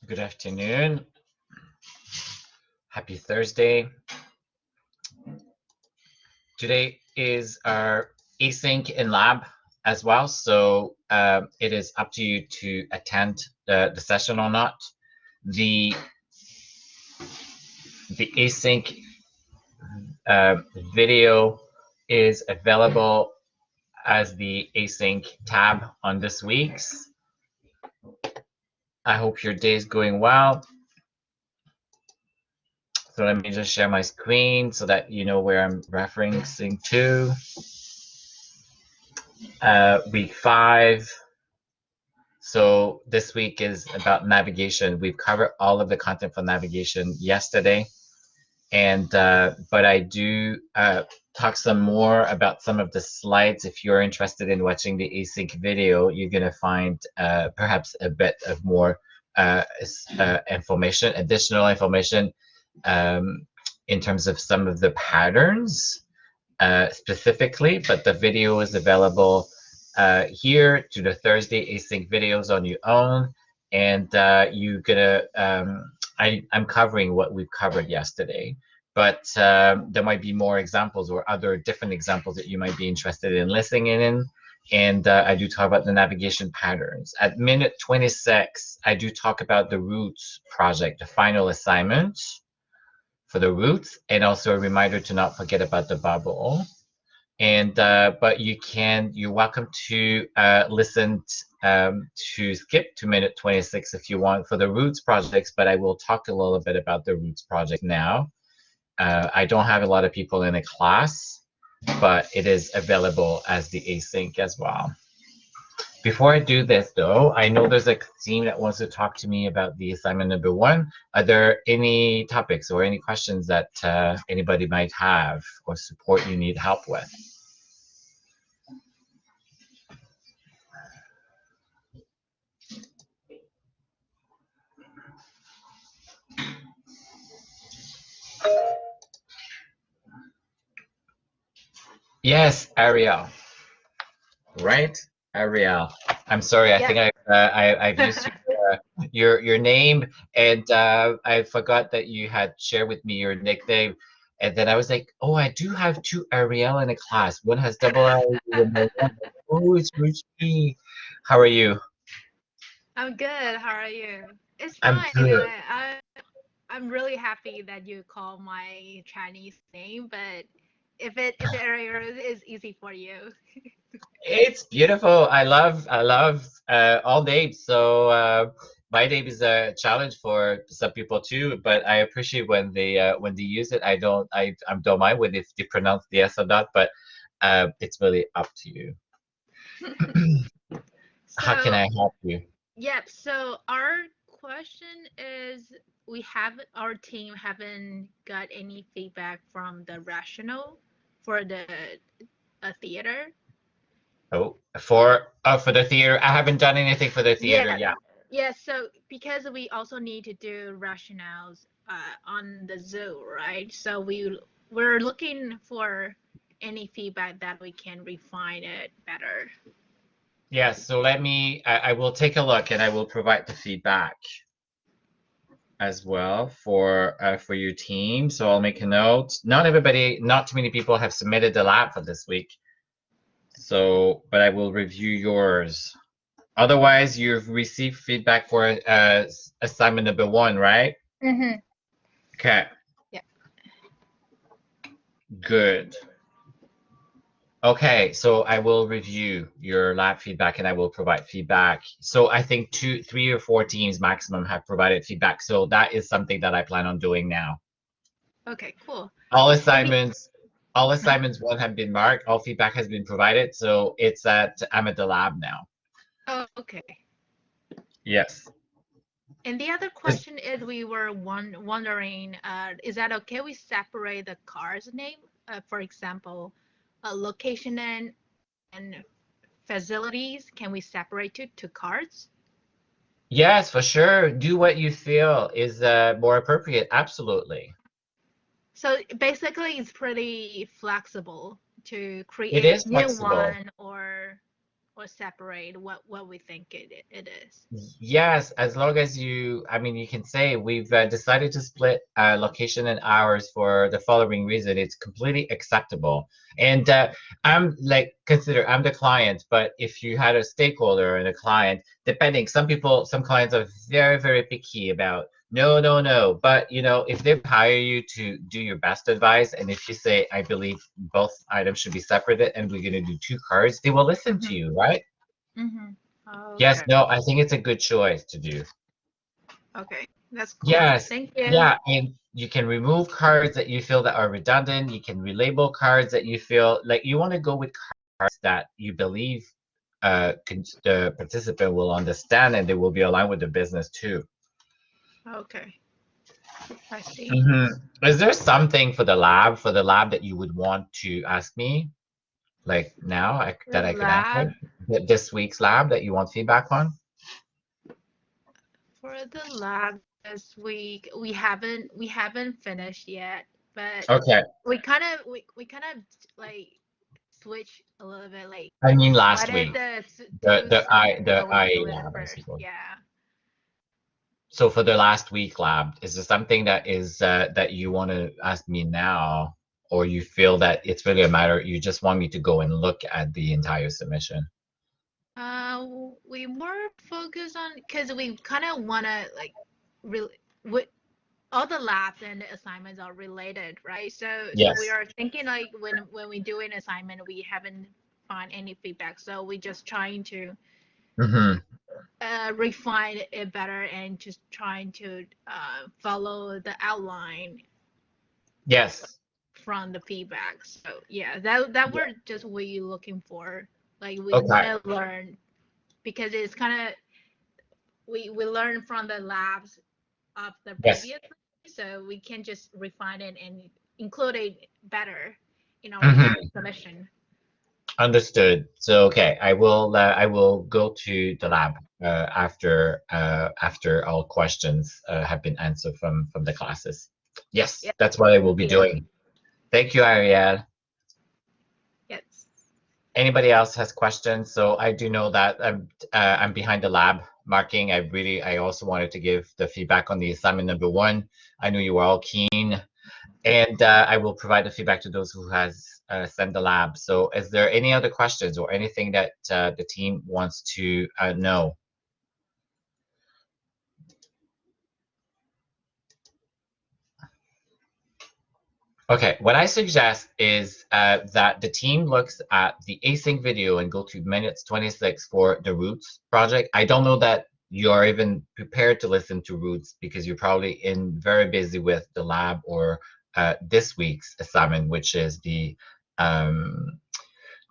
Good afternoon. Happy Thursday. Today is our async in lab as well, so it is up to you to attend the session or not. The async video is available as the async tab on this week's. I hope your day is going well. So let me just share my screen so that you know where I'm referencing to. Week 5. So this week is about navigation. We've covered all of the content for navigation yesterday, and but I do talk some more about some of the slides. If you're interested in watching the async video, you're gonna find perhaps a bit of more information, additional information in terms of some of the patterns specifically, but the video is available here to the Thursday async videos on your own, and you're gonna I'm covering what we've covered yesterday, but there might be more examples or other different examples that you might be interested in listening in. And I do talk about the navigation patterns. At minute 26, I do talk about the roots project, the final assignment for the roots, and also a reminder to not forget about the bubble. And but you're welcome to listen to skip to minute 26 if you want for the roots projects, but I will talk a little bit about the roots project now. I don't have a lot of people in a class, but it is available as the async as well. Before I do this, though, I know there's a team that wants to talk to me about the assignment number 1. Are there any topics or any questions that anybody might have or support you need help with? Yes, Ariel. Right, Ariel. I'm sorry. I Yeah. think I've used your name, and I forgot that you had shared with me your nickname, and then I was like, oh, I do have 2 Ariel in a class. One has double L. Oh, it's Richie. How are you? I'm good. How are you? It's I'm fine. good. I'm really happy that you call my Chinese name, but if area is easy for you. It's beautiful. I love all names. So my name is a challenge for some people too, but I appreciate when they use it. I don't mind when if they pronounce the S or not, but it's really up to you. How can So, I help you? yeah, so our question is we have our team haven't got any feedback from the rational for the theater. For the theater, I haven't done anything for the theater Yeah, yet. yeah, so because we also need to do rationales on the zoo, right? So we're looking for any feedback that we can refine it better. Yes, so I will take a look and I will provide the feedback as well for your team. So I'll make a note. Not too many people have submitted the lab for this week. So, but I will review yours. Otherwise, you've received feedback for assignment number 1, right? Mm-hmm. Okay, Yeah. good. Okay, so I will review your lab feedback and I will provide feedback. So I think 3 or 4 teams maximum have provided feedback. So that is something that I plan on doing now. Okay, cool. All And be assignments, all assignments 1 have been marked. All feedback has been provided. So I'm at the lab now. oh, okay. Yes. And the other Is- question is we were wondering, is that okay? We separate the car's name, for example, location and facilities. Can we separate it to cards? Yes, for sure. Do what you feel is more appropriate. Absolutely. So basically, it's pretty flexible to It create is new flexible. one or. or separate what we think it is? Yes, as long as I mean, you can say we've decided to split location and hours for the following reason. It's completely acceptable. And I'm like, consider I'm the client, but if you had a stakeholder and a client, depending, some clients are very, very picky about no, no, no. But if they hire you to do your best advice, and if you say, I believe both items should be separated and we're going to do two cards, they will listen to Mm-hmm. you, right? Mm-hmm. Yes, Okay. no, I think it's a good choice to do. Okay. That's cool. Yes, Thank you. yeah, and you can remove cards that you feel that are redundant. You can relabel cards that you feel like you want to go with cards that you believe the participant will understand and they will be aligned with the business too. Okay. I see. hmm Is there something for the lab that you would want to ask me, like now, The that I could answer? lab This week's lab that you want feedback on? for the lab this week, we haven't finished yet, but Okay, we kind of like switch a little bit. Like, I mean last what if week, the the two the I segments the are we IA doing it lab, I first? suppose. Yeah. So for the last week lab, is there something that is that you want to ask me now, or you feel that it's really a matter, you just want me to go and look at the entire submission? We more focus on because we kind of want to like really with all the labs and the assignments are related, right? So we Yes. are thinking like when we do an assignment, we haven't find any feedback, so we just trying to hmm refine it better and just trying to follow the outline Yes. from the feedback. So yeah, that Yeah. we're just really looking for. Like we want Okay. to learn because it's kind of we learn from the labs of the Yes. previous, so we can just refine it and include it better in our hmm submission. Understood. So okay, I will go to the lab after all questions have been answered from the classes. Yes, Yeah, that's what I will thank be you. doing. Thank you, Ariel. Yes. Anybody else has questions? So I do know that I'm behind the lab marking. I also wanted to give the feedback on the assignment number one. I know you were all keen, and I will provide the feedback to those who has sent the lab. So is there any other questions or anything that the team wants to know? Okay, what I suggest is that the team looks at the async video and go to minutes 26 for the Roots project. I don't know that you are even prepared to listen to Roots because you're probably in very busy with the lab or this week's assignment, which is um,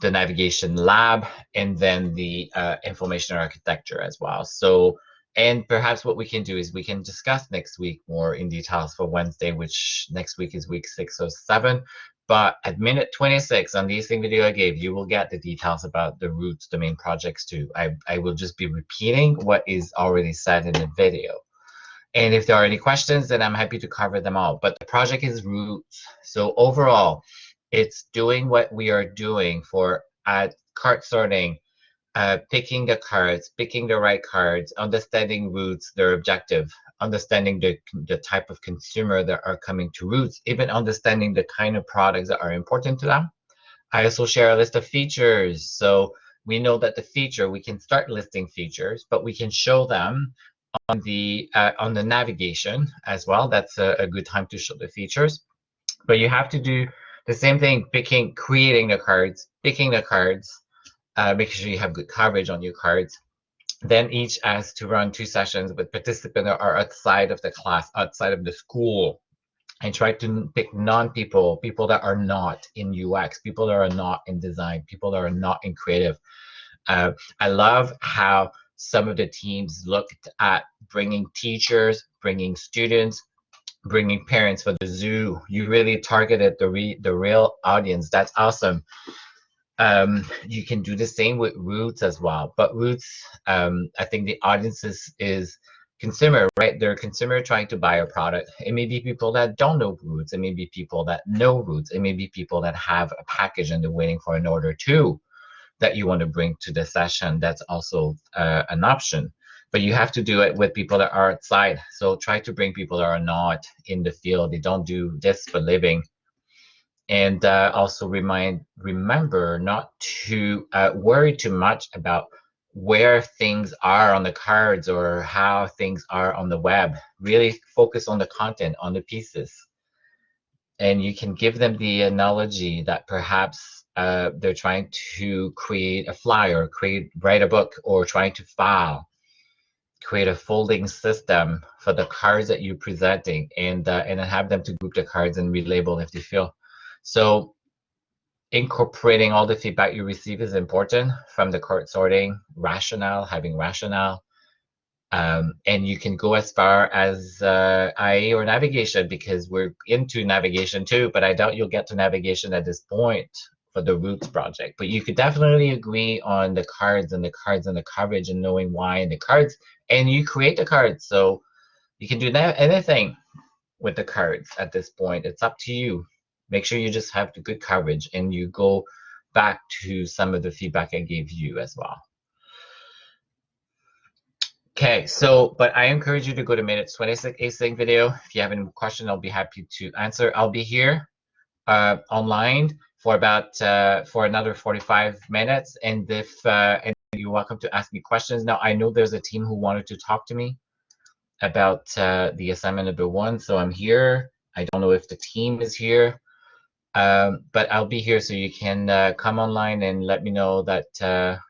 the navigation lab, and then the information architecture as well. So, and perhaps what we can do is we can discuss next week more in details for Wednesday, which next week is week 6 or 7. But at minute 26 on the thing video I gave, you will get the details about the roots, the main projects too. I will just be repeating what is already said in the video. And if there are any questions, then I'm happy to cover them all. But the project is roots. So overall, it's doing what we are doing for card sorting, picking the cards, picking the right cards, understanding roots, their objective, understanding the type of consumer that are coming to roots, even understanding the kind of products that are important to them. I also share a list of features. So we know that the feature, we can start listing features, but we can show them on the navigation as well. That's a good time to show the features. But you have to do the same thing, creating the cards, picking the cards, making sure you have good coverage on your cards. Then each has to run 2 sessions with participants that are outside of the class, outside of the school, and try to pick non-people, people that are not in UX, people that are not in design, people that are not in creative. I love how some of the teams looked at bringing teachers, bringing students, bringing parents for the zoo. You really targeted the real audience. That's awesome. You can do the same with Roots as well. But Roots, I think the audience is consumer, right? They're consumer trying to buy a product. It may be people that don't know Roots. It may be people that know Roots. It may be people that have a package and they're waiting for an order too. that you want to bring to the session, that's also an option. But you have to do it with people that are outside. So try to bring people that are not in the field. They don't do this for living. And also remember not to worry too much about where things are on the cards or how things are on the web. Really focus on the content, on the pieces. And you can give them the analogy that perhaps they're trying to create a flyer, write a book, or trying to file, create a folding system for the cards that you're presenting, and then have them to group the cards and relabel if they feel. So incorporating all the feedback you receive is important, from the card sorting, rationale, having rationale. And you can go as far as IA or navigation, because we're into navigation too, but I doubt you'll get to navigation at this point for the Roots project. But you could definitely agree on the cards and the cards and the coverage and knowing why in the cards, and you create the cards. So you can do anything with the cards at this point. It's up to you. Make sure you just have the good coverage and you go back to some of the feedback I gave you as well. Okay, so, but I encourage you to go to minute 26 async video. If you have any question, I'll be happy to answer. I'll be here online for about for another 45 minutes, and if and you're welcome to ask me questions. Now, I know there's a team who wanted to talk to me about the assignment number 1, so I'm here. I don't know if the team is here, but I'll be here, so you can come online and let me know that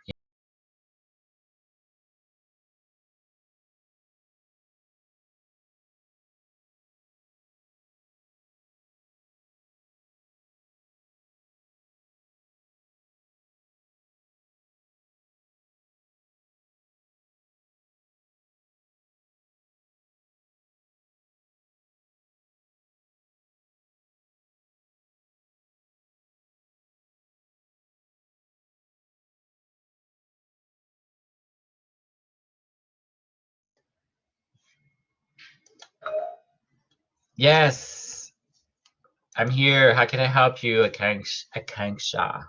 yes, I'm here. How can I help you, Akanksha?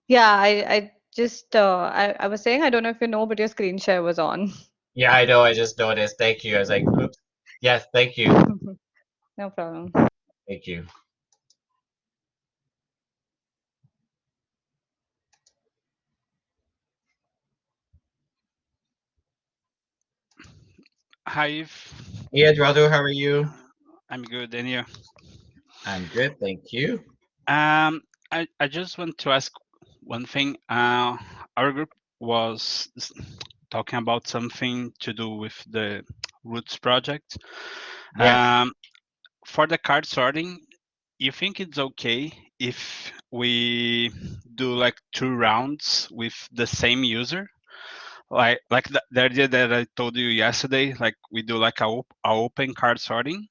Yeah, I just I was saying, I don't know if you know, but your screen share was on. Yeah, I know. I just noticed. Thank you. I was like, oops. Yes, thank you. No problem. Thank you. Hi, Hey, Eduardo, how are you? I'm good, and you? I'm good, thank you. I just want to ask one thing. Our group was talking about something to do with the Roots project. Yes. For the card sorting, you think it's okay if we do like 2 rounds with the same user? Like the idea that I told you yesterday, like we do like a open card sorting.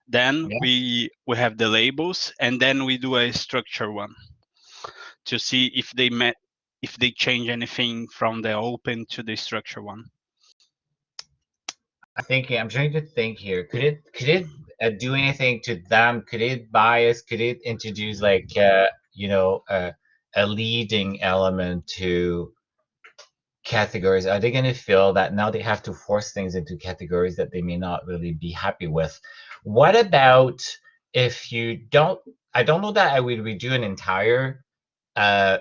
Then Yeah. we have the labels, and then we do a structure one to see if they change anything from the open to the structure one. I'm trying to think here. Could it do anything to them? Could it bias? Could it introduce like a leading element to categories? Are they going to feel that now they have to force things into categories that they may not really be happy with? What about if you don't? I don't know that I would redo an entire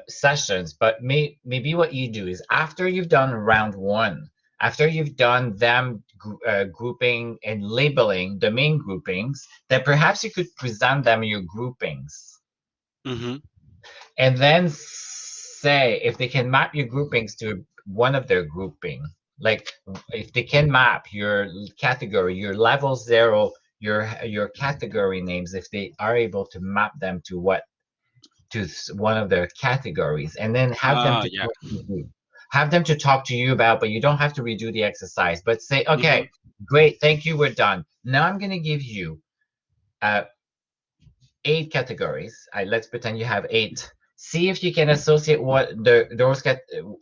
sessions, but maybe what you do is after you've done round 1, after you've done them grouping and labeling the main groupings, then perhaps you could present them your groupings. Mm-hmm. And then say if they can map your groupings to one of their grouping, like if they can map your category, your level 0, your category names, if they are able to map them to one of their categories, and then have them to Yeah. talk to you. Have them to talk to you about, but you don't have to redo the exercise. But say, Mm-hmm. okay, great, thank you, we're done. Now I'm going to give you uh, 8 categories. Let's pretend you have 8 see if you can associate what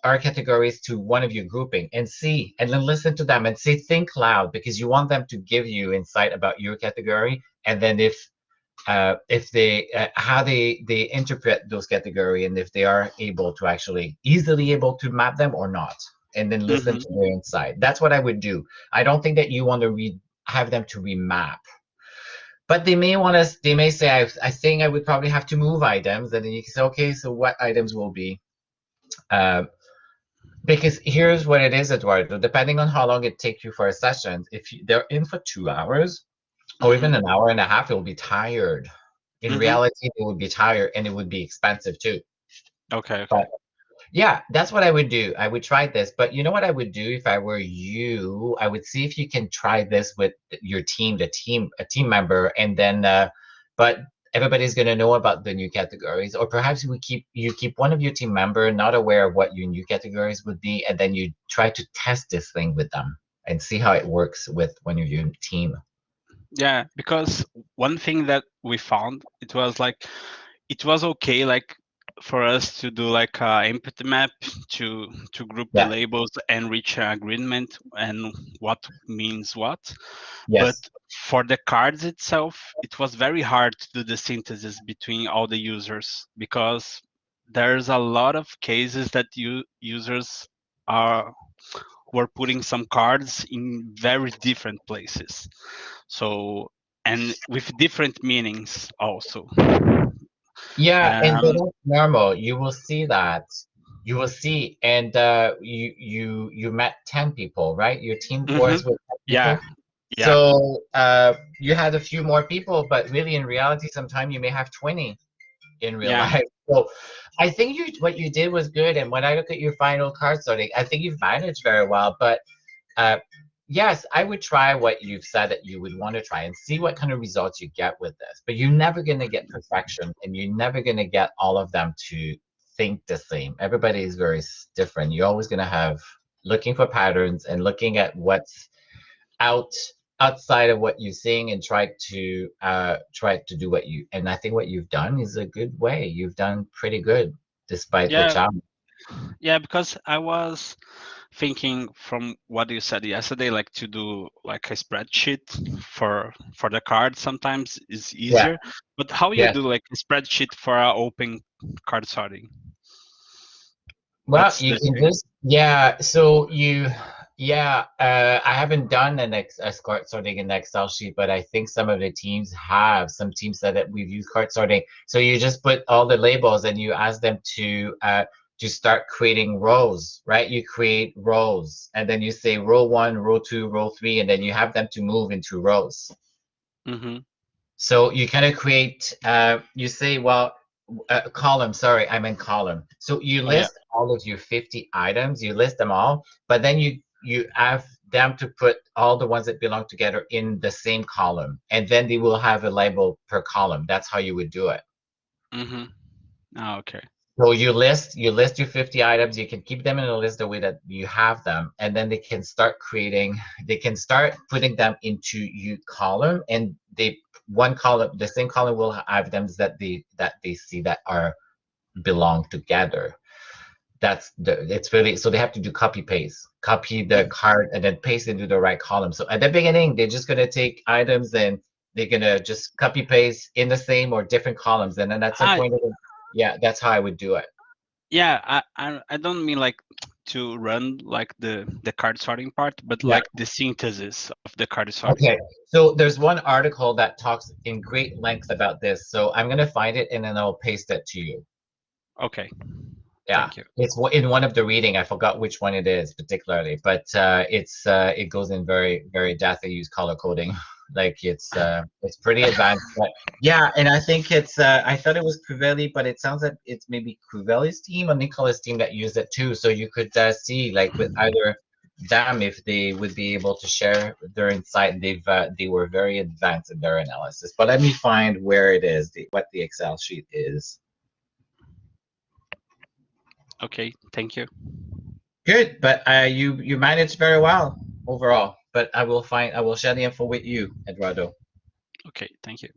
our categories to one of your grouping, and see, and then listen to them and say, think loud, because you want them to give you insight about your category, and then if they how they interpret those category, and if they are able to actually easily able to map them or not, and then listen Mm-hmm. to their insight. That's what I would do. I don't think that you want to have them to remap, but they may say, I think I would probably have to move items, and then you can say, okay, so what items will be, uh, because here's what it is, Eduardo, depending on how long it takes you for a session, if they're in for 2 hours or even Mm-hmm. an hour and a half, they'll be tired. In Mm-hmm. reality, they would be tired, and it would be expensive too. Okay. Okay. But yeah, that's what I would do. I would try this. But you know what I would do if I were you? I would see if you can try this with your team, a team member, and then but everybody's gonna know about the new categories. Or perhaps you keep one of your team member not aware of what your new categories would be, and then you try to test this thing with them and see how it works with one of your team. Yeah, because one thing that we found, it was okay like for us to do like a empathy map to group the Yeah. labels and reach an agreement and what means what. But Yes. for the cards itself, it was very hard to do the synthesis between all the users, because there's a lot of cases that users are were putting some cards in very different places. So, and with different meanings also. Yeah, and Um, that's normal. You will see that. You will see, and you met 10 people, right? Your team mhm. was with 10 Yeah, people. yeah, So you had a few more people, but really in reality, sometimes you may have 20 in real yeah, life. So I think what you did was good. And when I look at your final card sorting, I think you've managed very well. But uh, yes, I would try what you've said that you would want to try and see what kind of results you get with this. But you're never going to get perfection, and you're never going to get all of them to think the same. Everybody is very different. You're always going to have looking for patterns and looking at what's out outside of what you're seeing, and try to do what you, and I think what you've done is a good way. You've done pretty good despite the yeah, challenge. yeah. Because I was thinking from what you said yesterday, like to do like a spreadsheet for the card sometimes is Yeah. easier. But how you Yes. do like a spreadsheet for a open card sorting? Well, What's you the can thing? just, yeah. So yeah. I haven't done a card sorting in the Excel sheet, but I think some of the teams have. Some teams said that we've used card sorting. So you just put all the labels, and you ask them to start creating rows, right? You create rows, and then you say row one, row two, row three, and then you have them to move into rows. Mm-hmm. So you kind of create, you say, well, column, sorry, I meant column. So you Oh yeah. list all of your 50 items, you list them all, but then you have them to put all the ones that belong together in the same column, and then they will have a label per column. That's how you would do it. Mm-hmm. Oh, okay. So you list your 50 items, you can keep them in a list the way that you have them, and then they can start putting them into your column, and the same column will have them that they see that are belong together. It's really, so they have to do copy paste, copy the card and then paste into the right column. So at the beginning, they're just gonna take items, and they're gonna just copy paste in the same or different columns, and then at some I point, yeah, that's how I would do it. Yeah, I don't mean like to run like the card sorting part, but Yeah. like the synthesis of the card sorting. Okay. So there's one article that talks in great length about this. So I'm gonna find it, and then I'll paste it to you. Okay, Yeah, thank you. it's in one of the reading. I forgot which one it is particularly, but it goes in very very depth. They use color coding, like it's pretty advanced. But yeah, and I think I thought it was Crivelli, but it sounds like it's maybe Crivelli's team or Nicola's team that used it too. So you could see like with either them if they would be able to share their insight. They were very advanced in their analysis. But let me find where it is, what the Excel sheet is. Okay, thank you. Good, but you managed very well overall. But I will share the info with you, Eduardo. Okay, thank you.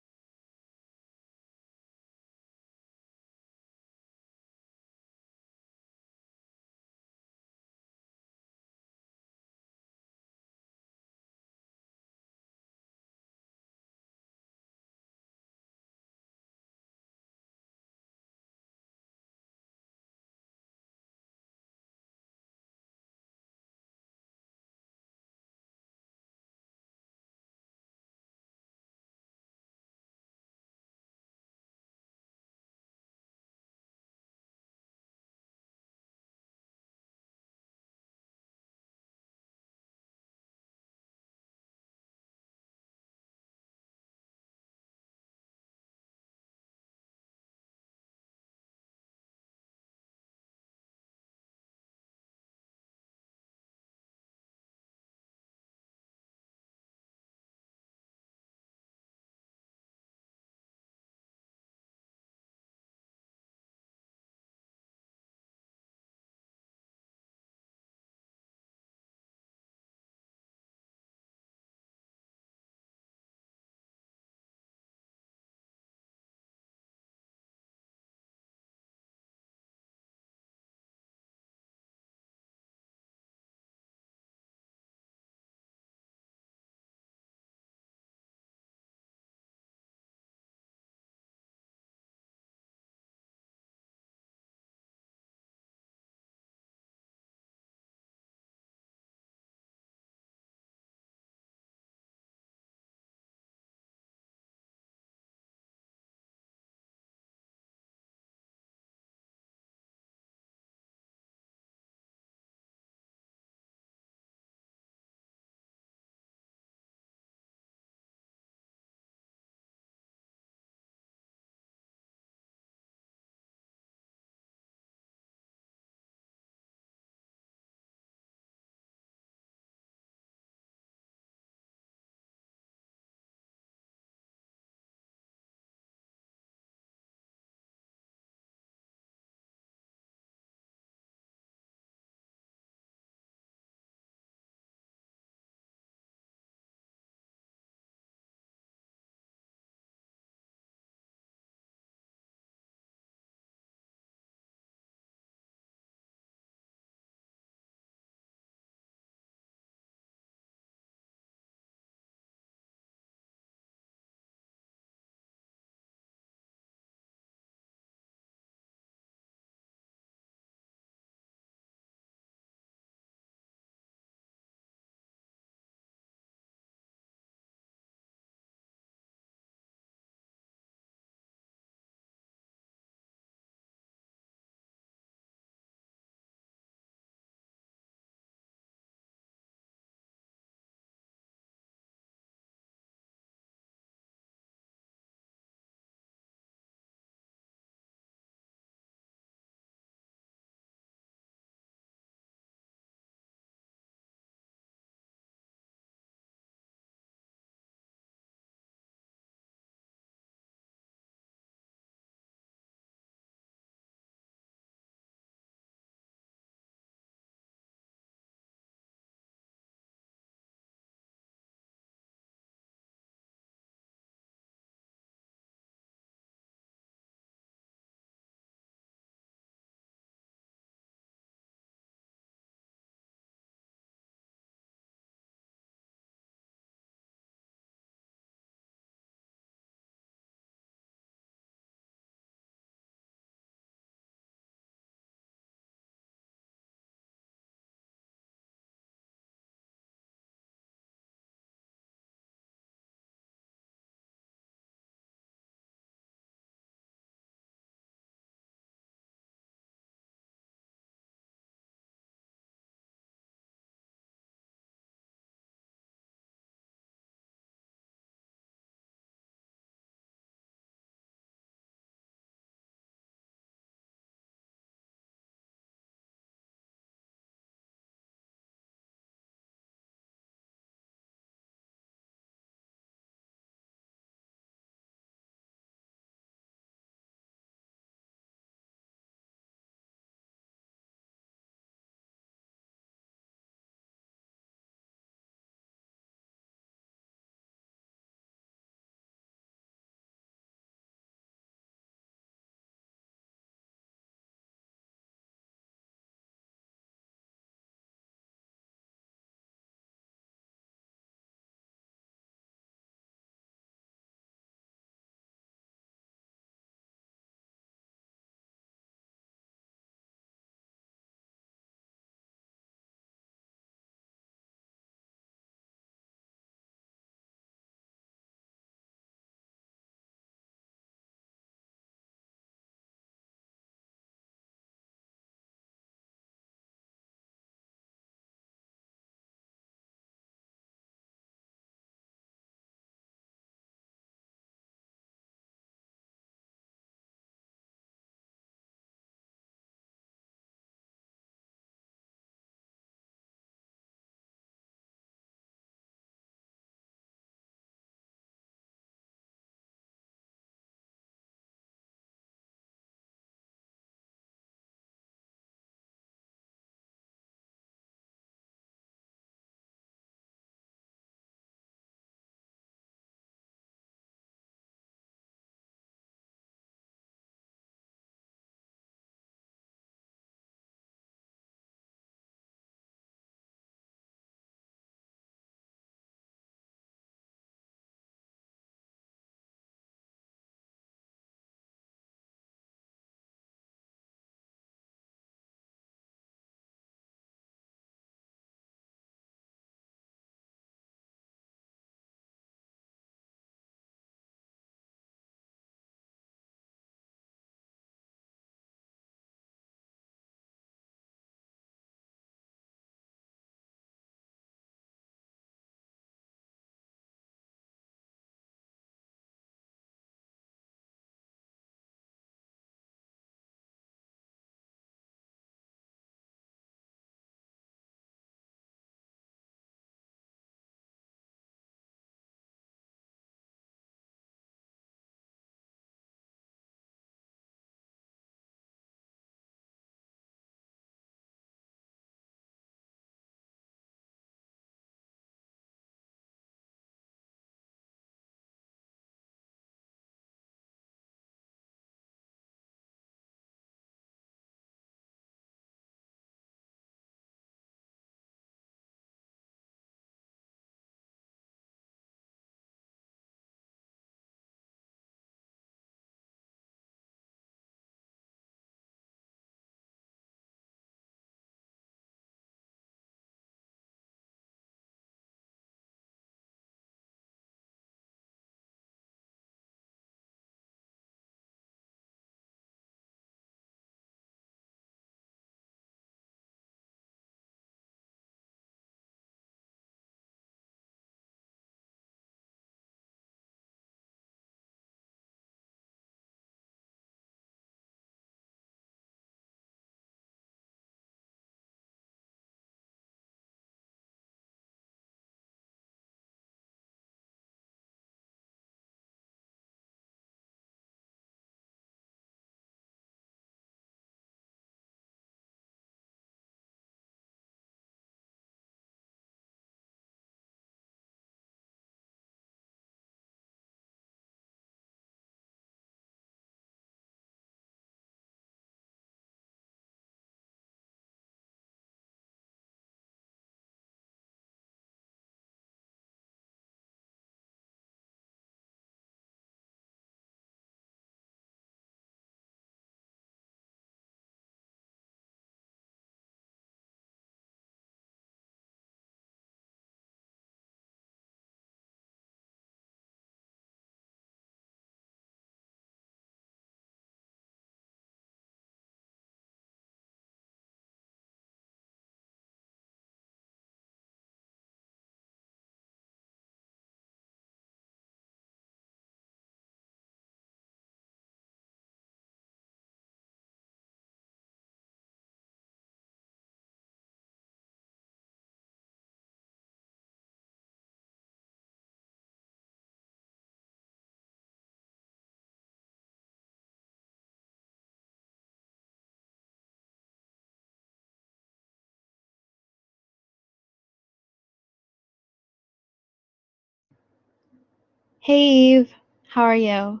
Hey Eve, how are you?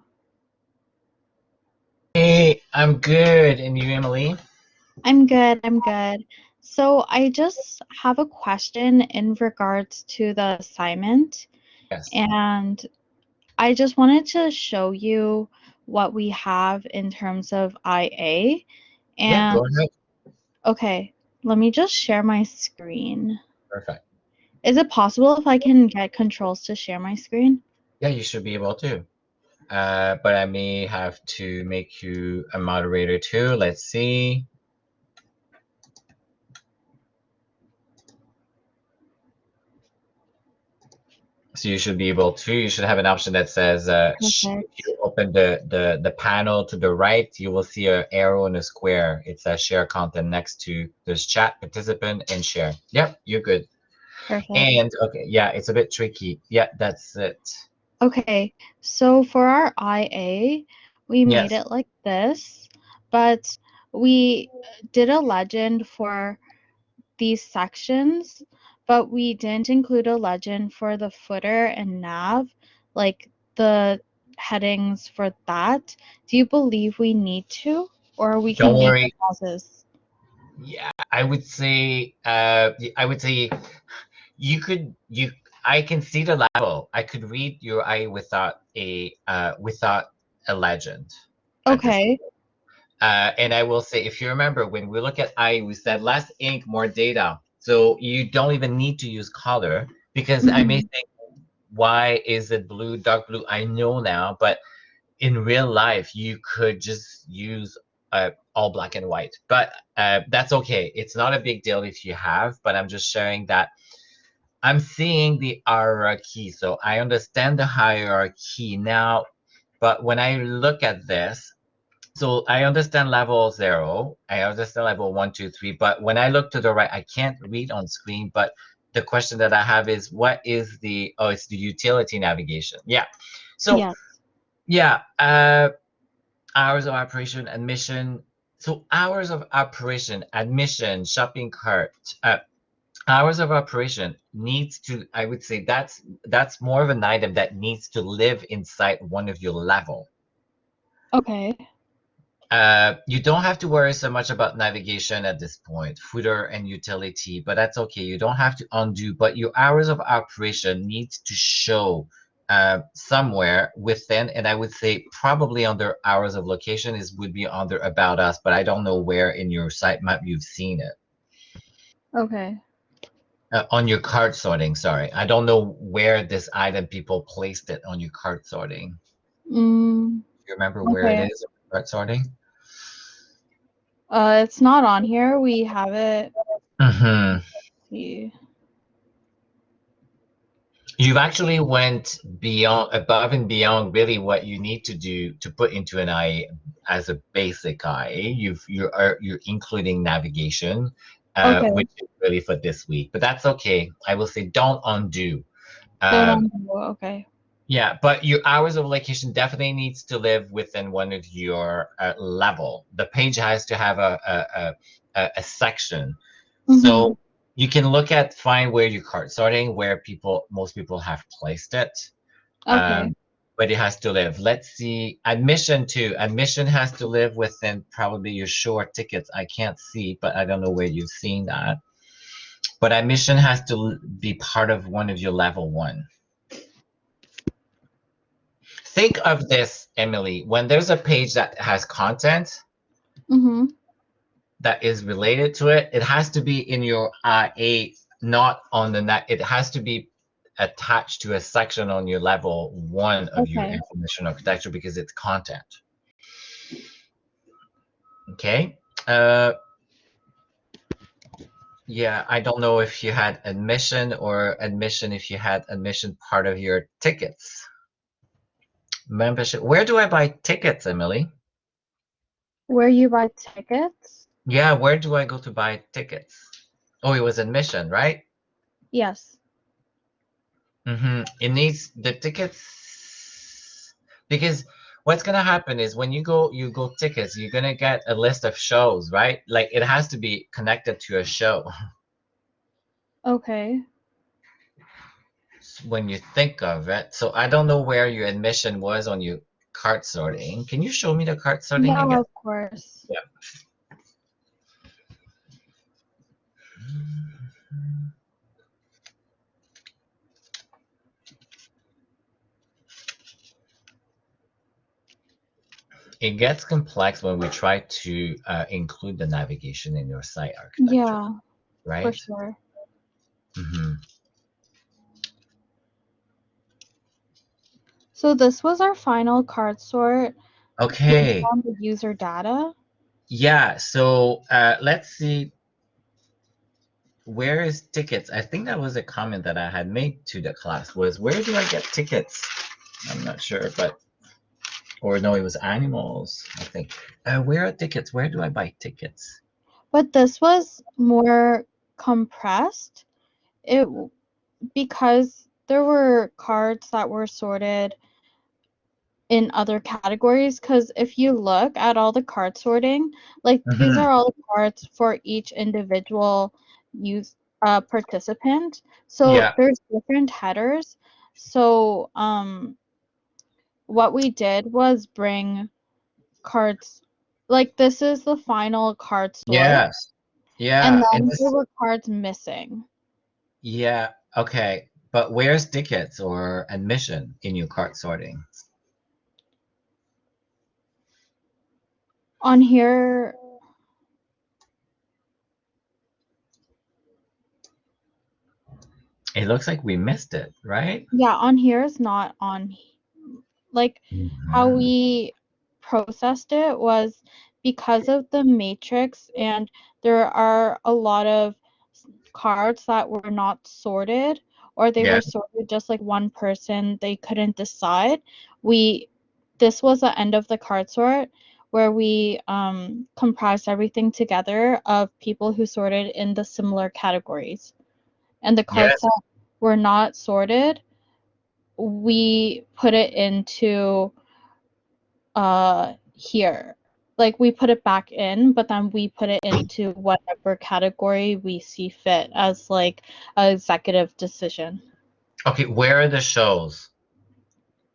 Hey, I'm good. And you, Emily? I'm good, I'm good. So I just have a question in regards to the assignment, Yes. and I just wanted to show you what we have in terms of IA. Yeah, And go ahead. okay, let me just share my screen. Perfect. Is it possible if I can get controls to share my screen? Yeah, you should be able to. But I may have to make you a moderator too. Let's see. So you should be able to. You should have an option that says, if Perfect. you open the panel to the right, you will see an arrow and a square. It says share content next to this chat, participant, and share. Yep, you're good. Perfect. And okay, yeah, it's a bit tricky. Yeah, that's it. Okay, so for our IA, we made Yes. it like this, but we did a legend for these sections, but we didn't include a legend for the footer and nav, like the headings for that. Do you believe we need to, or we can Don't leave worry. it as is? Yeah, I would say you could you I can see the level. I could read your eye without a legend at this. Okay. And I will say, if you remember, when we look at I, we said less ink, more data. So you don't even need to use color because I may Mhm. think, why is it blue, dark blue? I know now, but in real life, you could just use all black and white. But that's okay. It's not a big deal if you have, but I'm just sharing that I'm seeing the hierarchy. So I understand the hierarchy now, but when I look at this, so I understand level 0, I understand level 1, 2, 3, but when I look to the right, I can't read on screen. But the question that I have is, what is it's the utility navigation. Yeah. So Yes. yeah, hours of operation, admission. So hours of operation, admission, shopping cart, hours of operation needs to, I would say that's more of an item that needs to live inside one of your level. Okay. You don't have to worry so much about navigation at this point, footer and utility, but that's okay. You don't have to undo, but your hours of operation needs to show somewhere within, and I would say probably under hours of location would be under about us, but I don't know where in your sitemap you've seen it. Okay. On your cart sorting, sorry. I don't know where this item people placed it on your cart sorting. Mm, You remember where it okay. is on cart sorting? It's not on here. We have it. Mm-hmm. See. You've actually went beyond, above and beyond really what you need to do to put into an IE as a basic IE. You're including navigation, Okay. which is really for this week, but that's okay. I will say don't undo. Don't Um, undo. Okay. yeah, but your hours of location definitely needs to live within one of your level. The page has to have a section. Mm-hmm. So you can look at find where your cart sorting, where most people have placed it. Okay. But it has to live. Let's see, admission too. Admission has to live within probably your short tickets. I can't see, but I don't know where you've seen that. But admission has to be part of one of your level 1. Think of this, Emily, when there's a page that has content Mm-hmm. that is related to it, it has to be in your IA, not on the net. It has to be attached to a section on your level 1 of your Okay. information architecture because it's content. Okay. Yeah, I don't know if you had admission or admission if you had admission part of your tickets. Membership. Where do I buy tickets, Emily? Where you buy tickets? Yeah, where do I go to buy tickets? Oh, it was admission, right? Yes. It needs the tickets because what's gonna happen is when you go tickets, you're gonna get a list of shows, right? Like it has to be connected to a show. Okay. when you think of it. So I don't know where your admission was on your cart sorting. Can you show me the cart sorting Yeah, again? of course. Yeah. It gets complex when we try to include the navigation in your site architecture, Yeah, for right? sure. Mm-hmm. So this was our final card sort based Okay. on the user data. Yeah. So let's see. Where is tickets? I think that was a comment that I had made to the class was where do I get tickets? I'm not sure, but or no, it was animals, I think. Where are tickets? Where do I buy tickets? But this was more compressed. It because there were cards that were sorted in other categories, because if you look at all the card sorting, like these Mm-hmm. are all the cards for each individual use participant. So Yeah. there's different headers. So what we did was bring cards, like this is the final card sort, Yes. and Yeah. And then there this. were cards missing. Yeah. Okay. But where's tickets or admission in your cart sorting? On here, It looks like we missed it, right? yeah, on here is not on, like how Mm-hmm. we processed it was because of the matrix, and there are a lot of cards that were not sorted, or they Yeah. were sorted just like one person, they couldn't decide. This was the end of the card sort where we comprised everything together of people who sorted in the similar categories, and the cards Yes. that were not sorted, we put it into here. Like we put it back in, but then we put it into whatever category we see fit as like an executive decision. Okay. Where are the shows?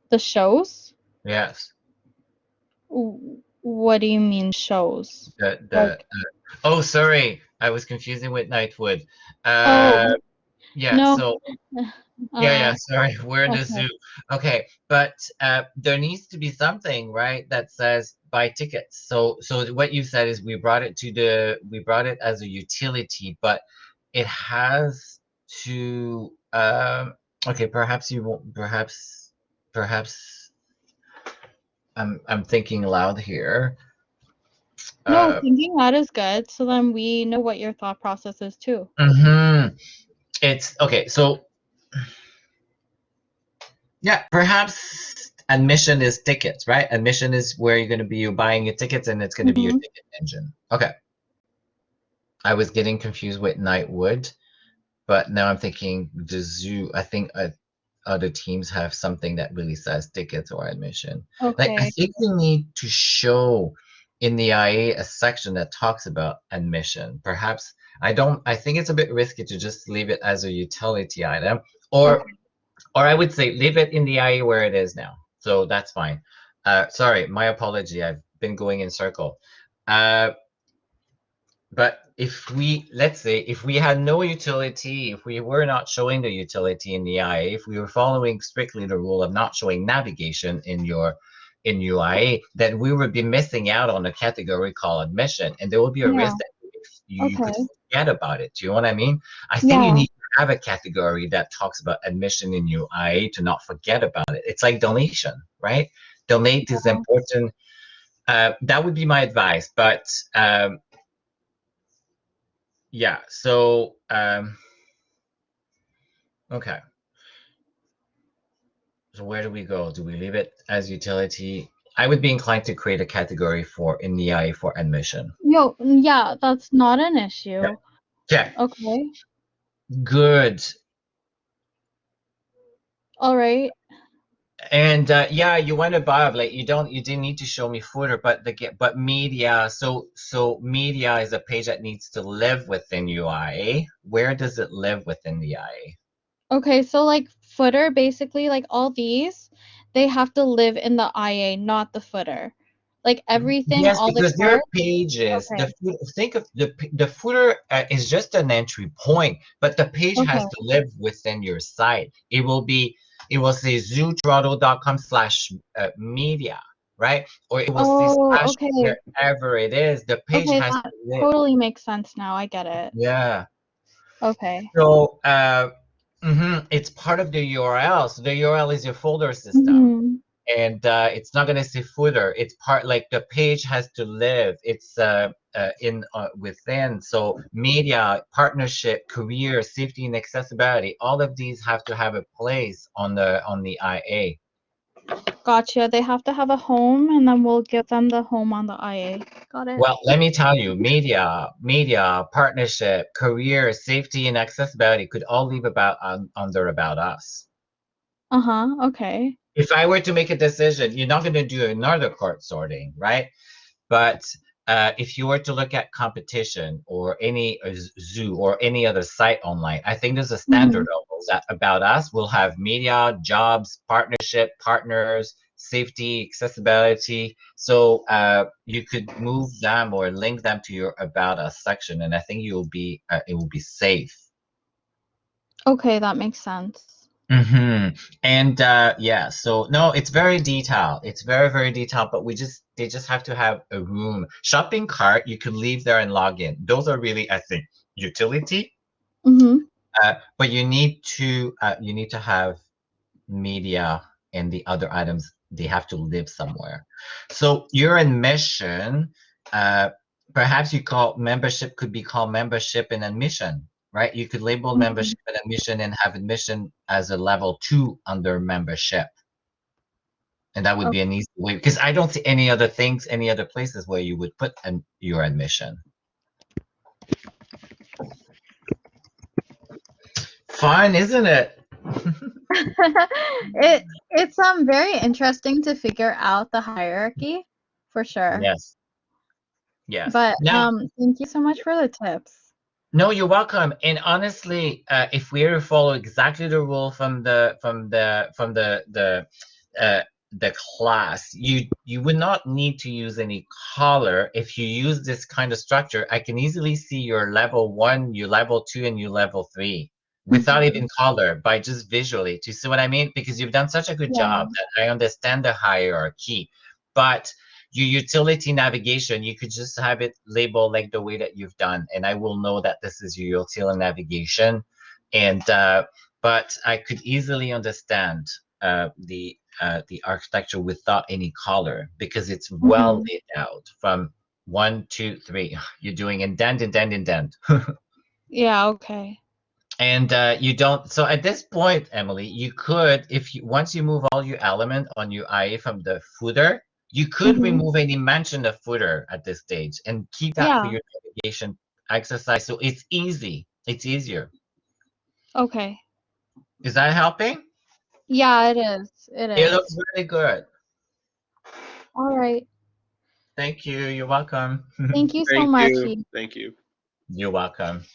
The shows? Yes. What do you mean shows? The Like, oh, sorry, I was confusing with Nightwood. oh, Yeah. no. So yeah, Uh, sorry, we're in the okay. zoo. Okay, but there needs to be something, right, that says buy tickets. So what you said is we brought it as a utility, but it has to okay, perhaps you won't perhaps I'm thinking loud here. No, Uh thinking that is good. So then we know what your thought process is too. mhm. It's okay, so yeah, perhaps admission is tickets, right? Admission is where you're going to be buying your tickets and it's going to be your Mm-hmm. ticket engine. Okay. I was getting confused with Nightwood, but now I'm thinking the zoo. I think other teams have something that really says tickets or admission. Like, I Okay. think we need to show in the IA a section that talks about admission. Perhaps I think it's a bit risky to just leave it as a utility item, or Okay. or I would say leave it in the IE where it is now. So that's fine. Sorry, my apology. I've been going in circle. But let's say, if we had no utility, if we were not showing the utility in the IA, if we were following strictly the rule of not showing navigation in in UIA, then we would be missing out on a category called admission, and there would be a Yeah. risk that you could Okay. forget about it. Do you know what I mean? I think you Yeah. need to have a category that talks about admission in UIA to not forget about it. It's like donation, right? Donate is Yeah. important. That would be my advice, but yeah, so okay. So where do we go? Do we leave it as utility? I would be inclined to create a category for in the IA for admission. Yo, yeah, that's not an Yeah. issue. Okay. Okay. Good. All right. And yeah, you went above. Like you didn't need to show me footer, but media. So media is a page that needs to live within UI. Where does it live within the IA? Okay, so like footer, basically, like all these, they have to live in the IA, not the footer. Like everything, Yes, all the because there are cards. pages. Okay. Think of the footer is just an entry point, but the page has Okay. to live within your site. It will say zootrottle.com/media, right? Or it will say Oh, slash okay. wherever it is. The page Okay, has to that live. totally makes sense now. I get it. Yeah. Okay. So it's part of the URL. So the URL is your folder system. Mm-hmm. And it's not going to say footer. It's part like the page has to live. It's in within. So media, partnership, career, safety, and accessibility. All of these have to have a place on the IA. Gotcha. They have to have a home, and then we'll give them the home on the IA. Got it. Well, let me tell you, media, partnership, career, safety, and accessibility could all leave under about us. Uh-huh. Okay. If I were to make a decision, you're not going to do another cart sorting, right? But if you were to look at competition or any zoo or any other site online, I think there's a standard levels that about us will have media, jobs, partnership, partners, safety, accessibility. So you could move them or link them to your about us section, and I think it will be safe. Okay, that makes sense. And yeah, so no, it's very detailed. It's very, very detailed, but they just have to have a room. Shopping cart, you could leave there and log in. Those are really, I think, utility. Mm-hmm. But you need to have media and the other items, they have to live somewhere. So your admission, perhaps you call membership could be called membership and admission, right? You could label membership and admission and have admission as a level 2 under membership. And that would be an easy way because I don't see any other things, any other places where you would put your admission. Fun, isn't it? It's very interesting to figure out the hierarchy for sure. Yes. Yes. But Now, thank you so much for the tips. no, you're welcome. And honestly, if we were to follow exactly the rule from the class, you would not need to use any color. If you use this kind of structure, I can easily see your level 1, your level 2, and your level 3 without even color by just visually. Do you see what I mean? Because you've done such a good job that I understand the hierarchy, but your utility navigation, you could just have it labeled like the way that you've done, and I will know that this is your utility navigation. And but I could easily understand the architecture without any color because it's well laid out from 1, 2, 3. You're doing indent, indent, indent. Yeah, okay. And you don't. So at this point, Emily, you could, if you once you move all your element on your IA from the footer, you could remove any mention of footer at this stage and keep that for Yeah. your navigation exercise. So it's easy. It's easier. Okay. Is that helping? Yeah, it is. It It looks is. really good. All right. Thank you. You're welcome. Thank you so Thank much. you. Thank you. You're welcome.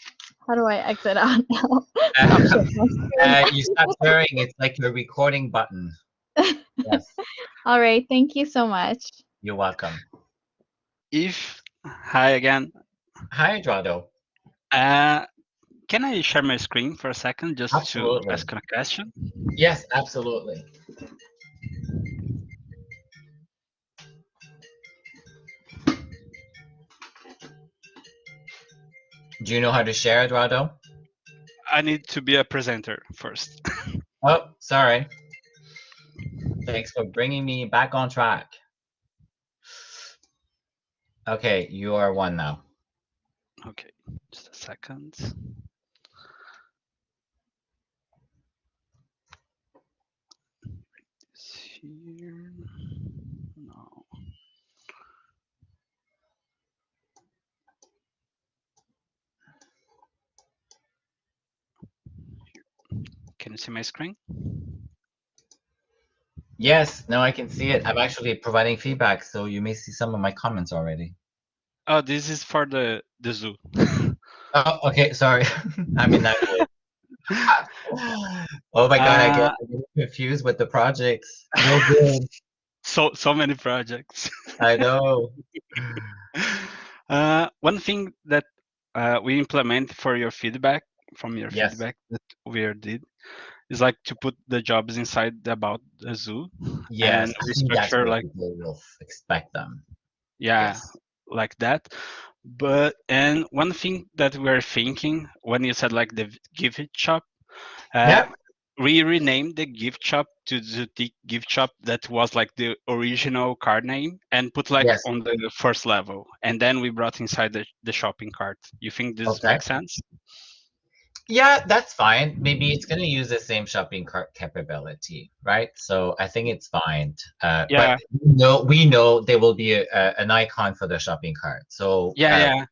How do I exit out now? Stop sharing my You stop sharing. It's like your recording button. screen. Yes. All right. Thank you so much. You're welcome. Hi again. Hi, Eduardo. Can I share my screen for a second just Absolutely. to ask a question? Yes, absolutely. Do you know how to share, Eduardo? I need to be a presenter first. Oh, sorry. Thanks for bringing me back on track. Okay, you are one now. Okay, just a second. This here. No. Can you see my screen? Yes, now I can see it. I'm actually providing feedback, so you may see some of my comments already. Oh, this is for the zoo. Oh, okay, sorry. I'm in that way. Oh my God, uh, I get confused with the projects. No good. so many projects. I know. One thing that we implement for your feedback, from your Yes. feedback that we did, is like to put the jobs inside the about the zoo, and Yes. I we think that's structure where like, people will expect them. yeah, Yes. like that. But and one thing that we're thinking when you said like the gift shop, uh, Yep. we renamed the gift shop to the gift shop that was like the original card name, and put like Yes. on the first level, and then we brought inside the shopping cart. You think this Okay. makes sense? Yeah, that's fine. Maybe it's going to use the same shopping cart capability, right? So I think it's fine. But Yeah, we know there will be an icon for the shopping cart. So yeah.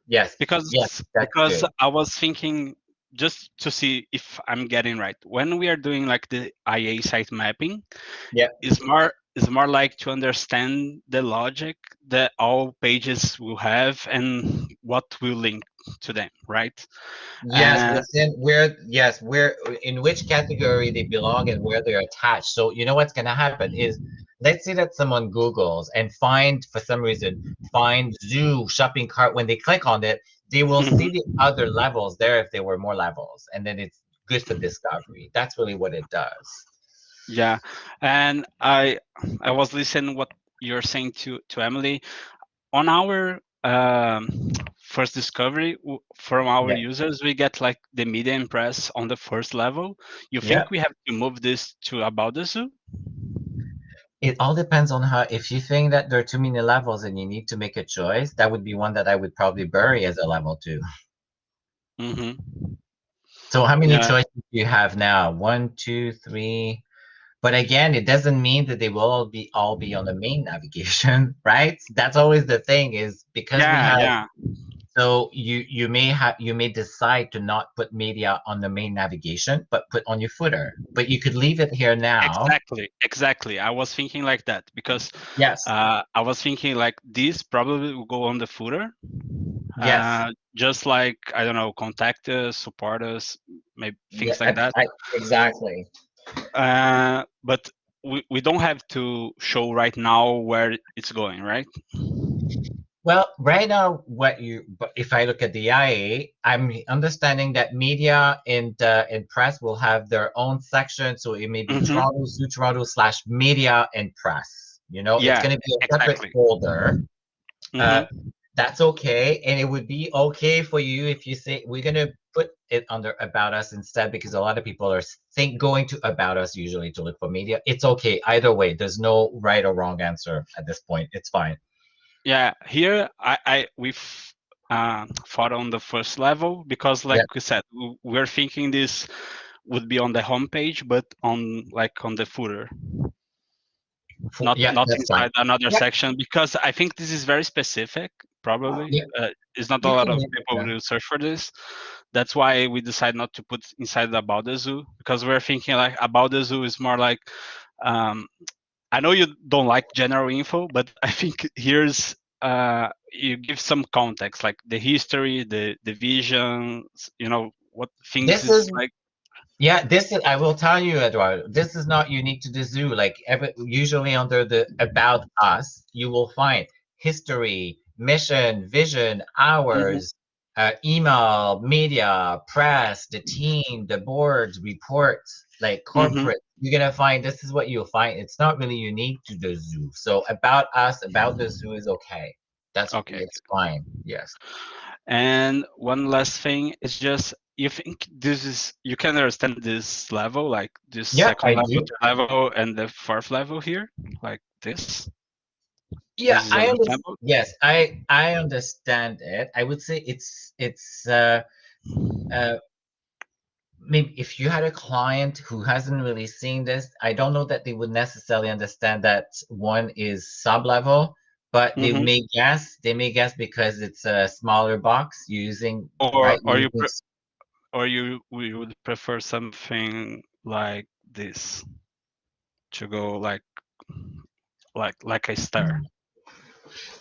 yes, yes, that's Because good. I was thinking, just to see if I'm getting right, when we are doing like the IA site mapping, Yeah. is more like to understand the logic that all pages will have and what will link to them, right? Yes, uh, within where in which category they belong and where they're attached. So you know what's gonna happen is let's say that someone Googles and find for some reason find zoo shopping cart. When they click on it, they will see mhm, the other levels there if there were more levels, and then it's good for discovery. That's really what it does. yeah. And I was listening what you're saying to Emily on our first discovery from our Yeah. users. We get like the media impress on the first level. You Yeah. think we have to move this to about the zoo? It all depends on how, if you think that there are too many levels and you need to make a choice, that would be one that I would probably bury as a level two. Mm-hmm. So how many Yeah, choices do you have now? One, two, three. But again, it doesn't mean that they will all be on the main navigation, right? That's always the thing is because we yeah, have yeah. so you may decide to not put media on the main navigation, but put on your footer. But you could leave it here now. Exactly. I was thinking like that because Yes. I was thinking like this probably will go on the footer. Yes. Just like, I don't know, contact us, support us, maybe Yeah, things like that. exactly. But we don't have to show right now where it's going, right? Well, right now, but if I look at the IA, I'm understanding that media and press will have their own section. So it may be Mm-hmm. Toronto, Zoo Toronto / media and press. It's Yeah, going to be a separate exactly. folder. Uh, Mm-hmm. that's okay, and it would be okay for you if you say we're going to put it under About Us instead, because a lot of people are going to About Us usually to look for media. It's okay either way. There's no right or wrong answer at this point. It's fine. Yeah, here we've fought on the first level because, like Yeah. we said, we're thinking this would be on the homepage, but on the footer, Yeah, not that's fine. inside another Yeah. section, because I think this is very specific. Probably, Yeah. it's not a You lot can of leave it people there. will search for this. That's why we decided not to put inside the about the zoo, because we're thinking like about the zoo is more like, um, I know you don't like general info, but I think here's you give some context, like the history, the vision, what things This is is like. Yeah, this is, I will tell you, Eduardo, this is not unique to the zoo. Like usually under the About Us, you will find history, mission, vision, Mhm, hours, email, media, press, the team, the boards, reports, like mhm. corporate. You're gonna find this is what you'll find. It's not really unique to the zoo. So About Us, about the zoo is okay. Okay. It's fine. Yes. And one last thing is just, you think you can understand this level, like this Yeah, second I level, do. third level, and the fourth level here, like this. Yeah, This is I understand. understandable. Yes, I understand it. I would say it's uh maybe if you had a client who hasn't really seen this, I don't know that they would necessarily understand that one is sub-level, but Hmm. they may guess because it's a smaller box using, Or right? or Using we would prefer something like this to go like a star.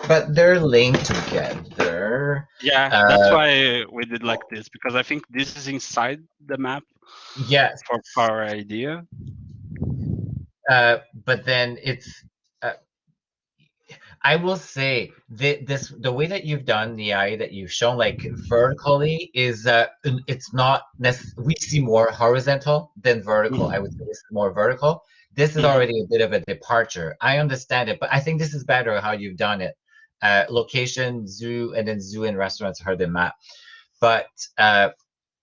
but they're linked together. Yeah, that's why we did like this, because I think this is inside the map Yes, for our idea. but then it's. I will say the way that you've done the eye that you've shown like vertically is it's not we see more horizontal than vertical. I would say this is more vertical. This is already a bit of a departure. I understand it, but I think this is better how you've done it. Location, zoo, and then zoo and restaurants are the map. But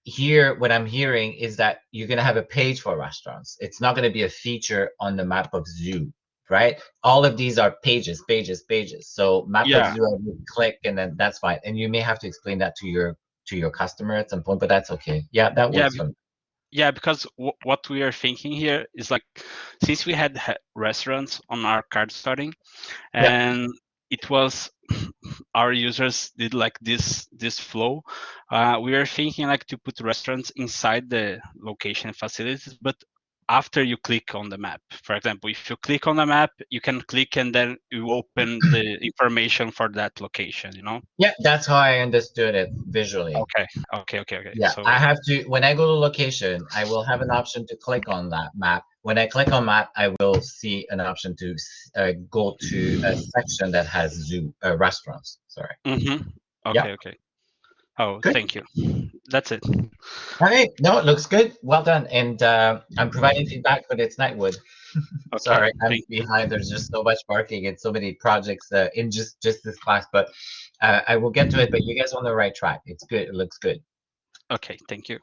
here, what I'm hearing is that you're going to have a page for restaurants. It's not going to be a feature on the map of zoo, right? All of these are pages, pages, pages. So map of Yeah. zoo, I would click, and then that's fine. And you may have to explain that to your customer at some point, but that's okay. Yeah, that Yeah, works for me. yeah, because what we are thinking here is like, since we had restaurants on our card starting, Yeah. and it was our users did like this flow, we are thinking like to put restaurants inside the location facilities, but after you click on the map. For example, if you click on the map, you can click and then you open the information for that location, you know? Yeah, that's how I understood it visually. Okay. Yeah, So I have to, when I go to location, I will have an option to click on that map. When I click on map, I will see an option to go to a section that has zoo restaurants. Sorry. Yeah, okay. Oh, good. thank you. That's it. Okay, no, it looks good. Well done. And I'm providing feedback, but it's Nightwood. Okay, Sorry, I'm thank you. behind. There's just so much marking and so many projects in just this class, but I will get to it. But you guys are on the right track. It's good. It looks good. Okay, thank you.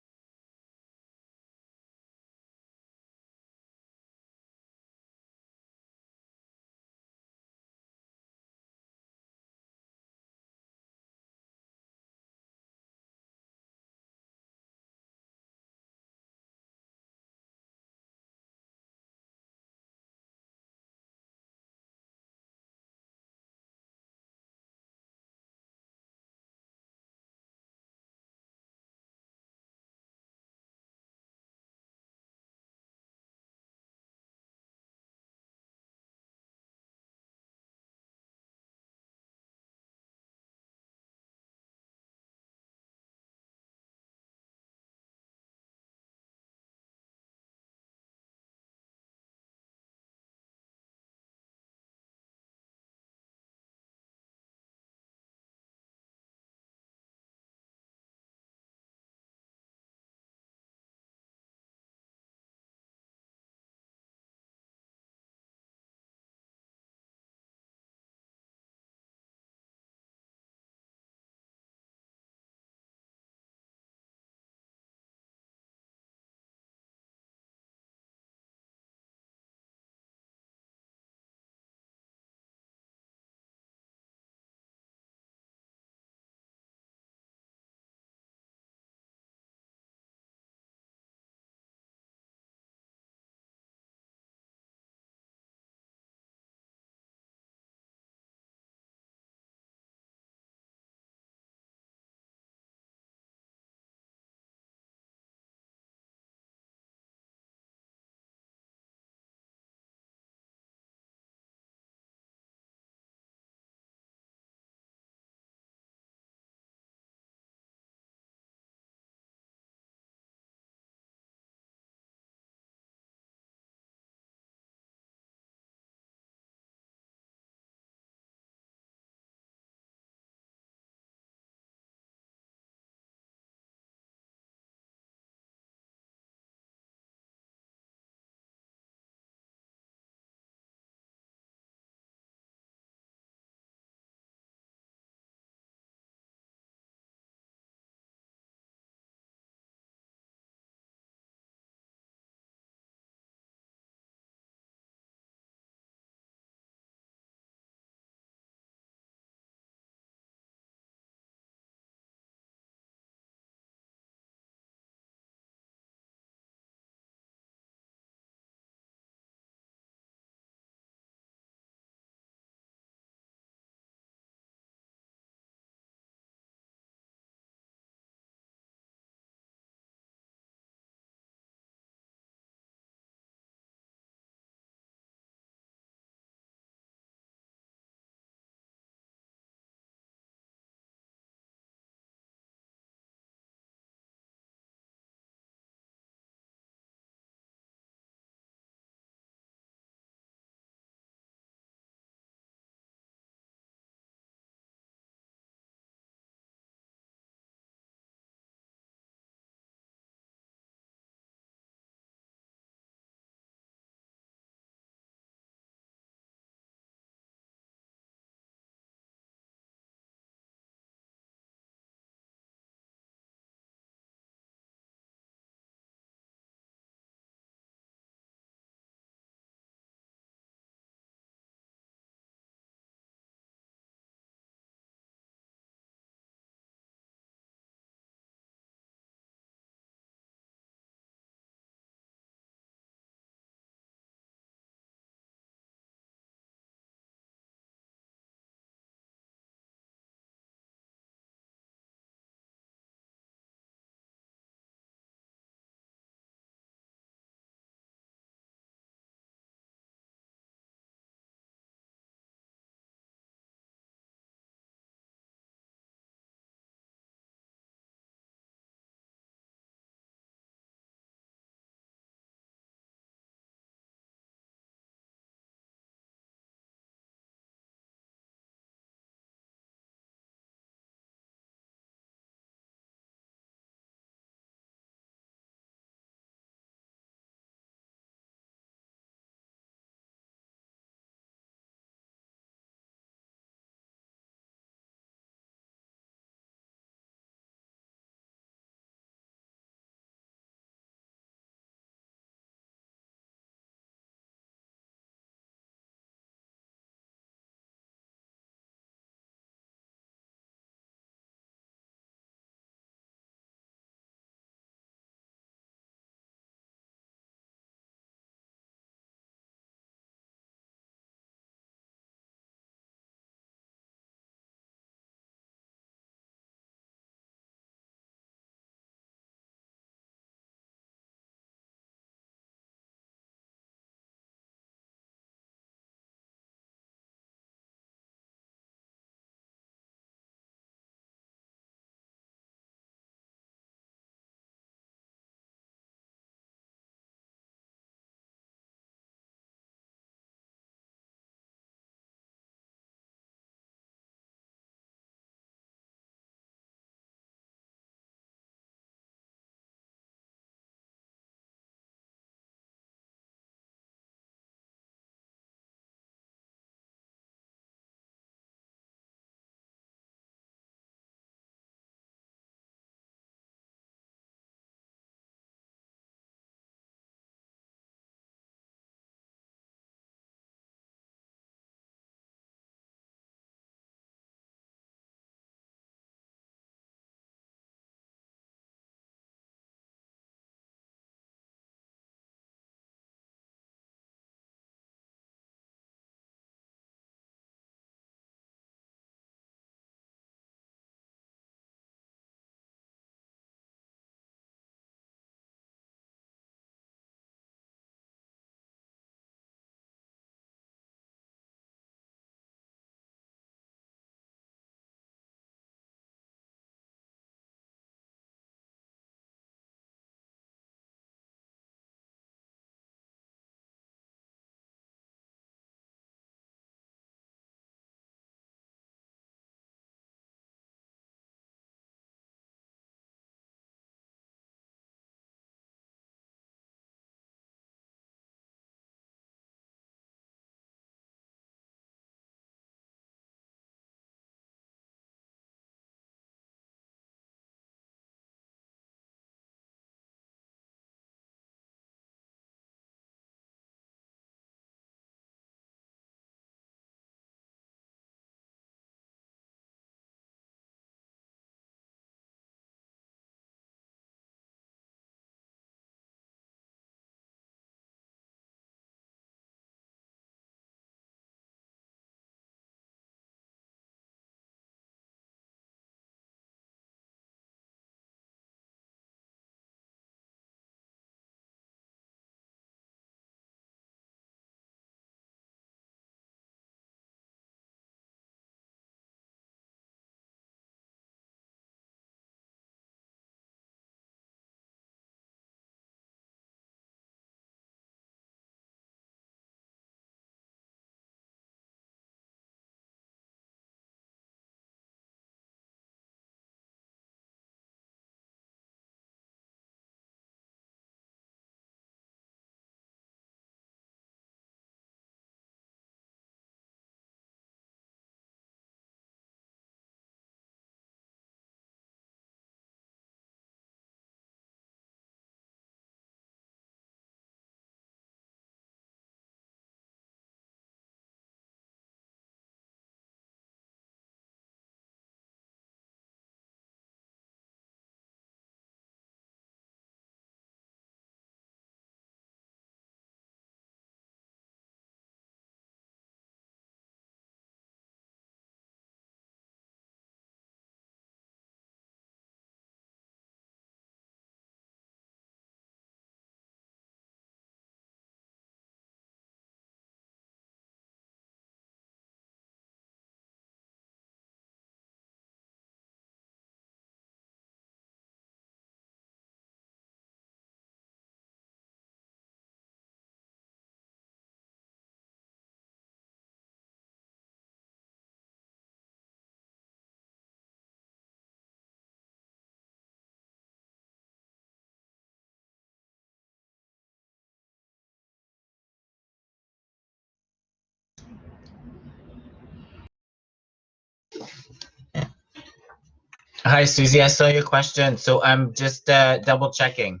Hi, Susie. I saw your question, so I'm just double checking.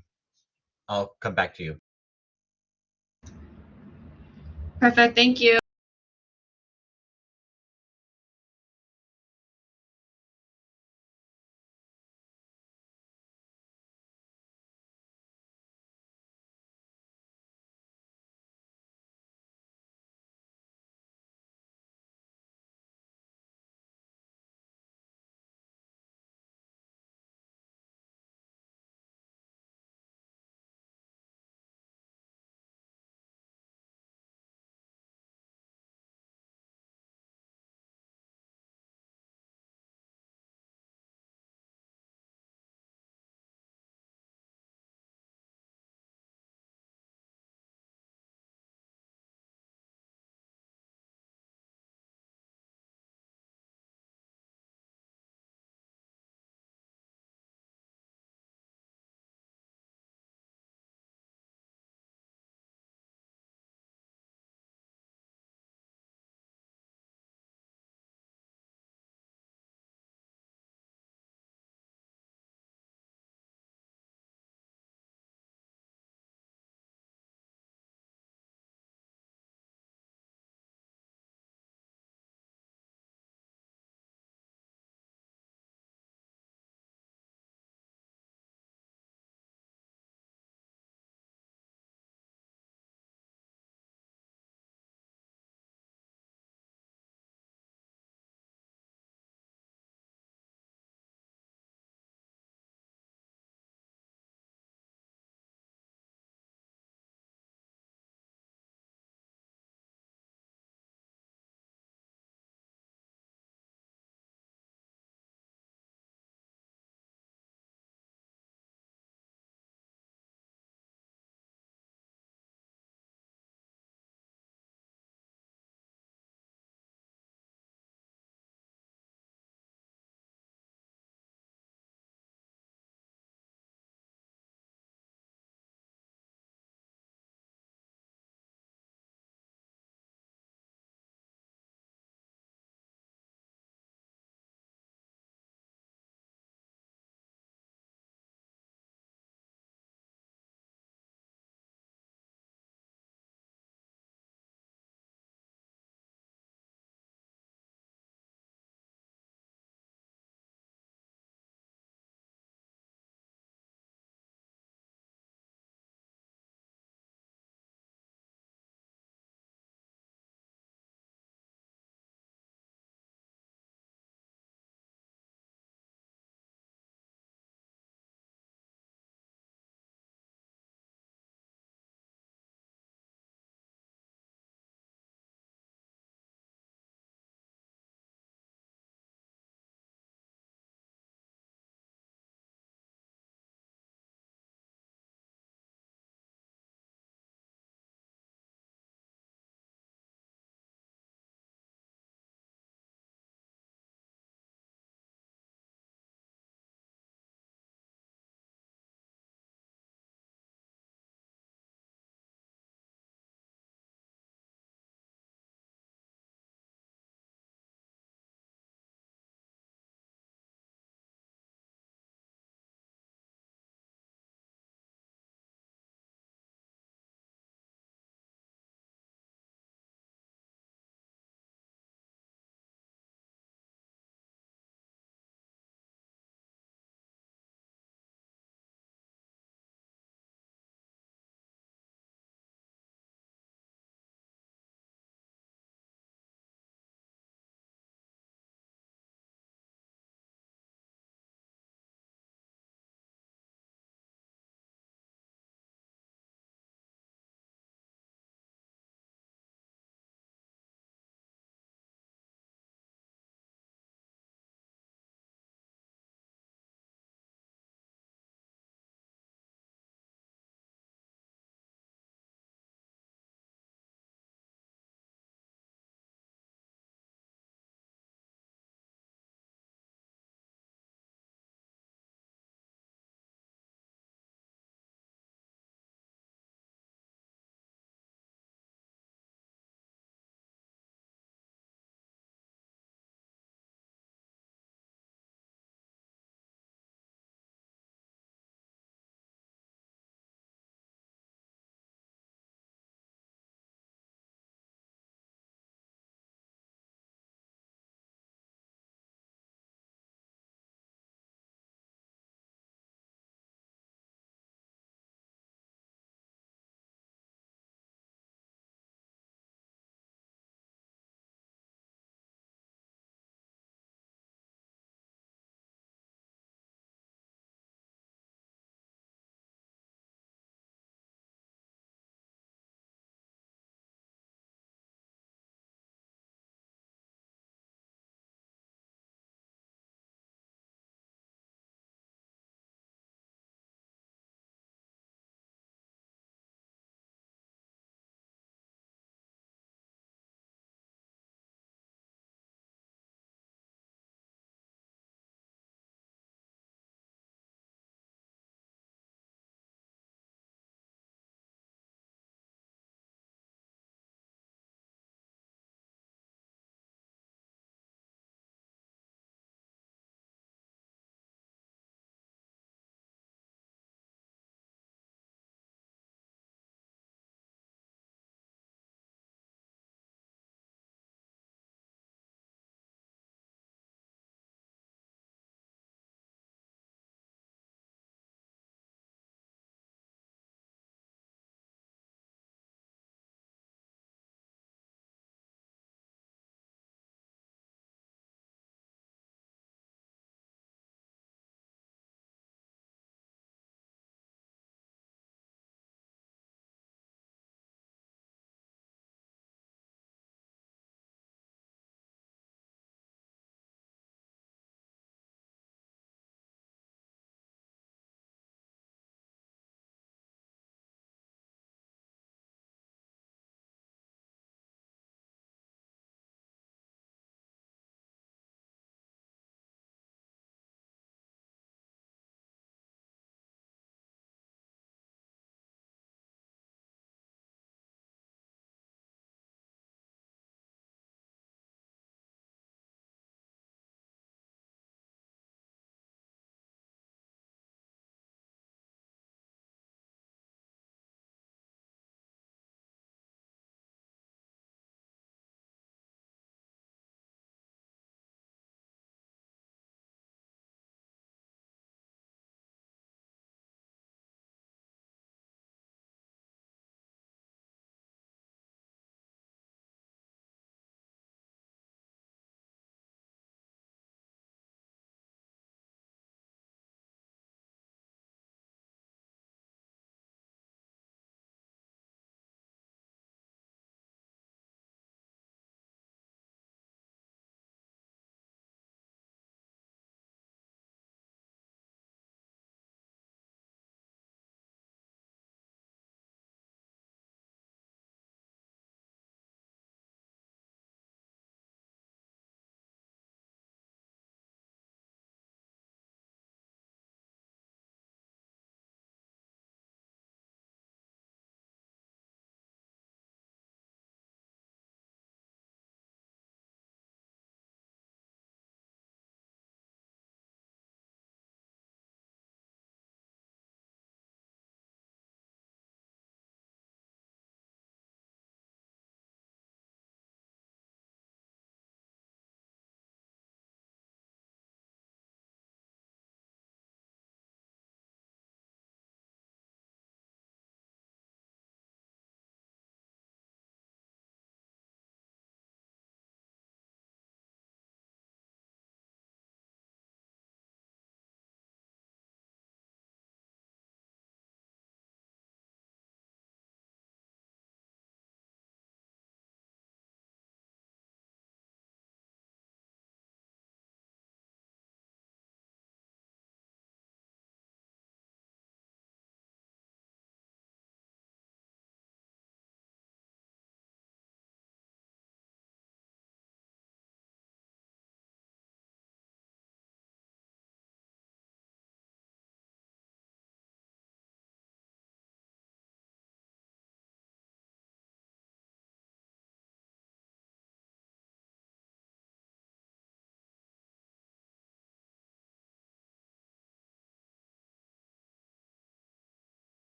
I'll come back to you. Perfect. Thank you.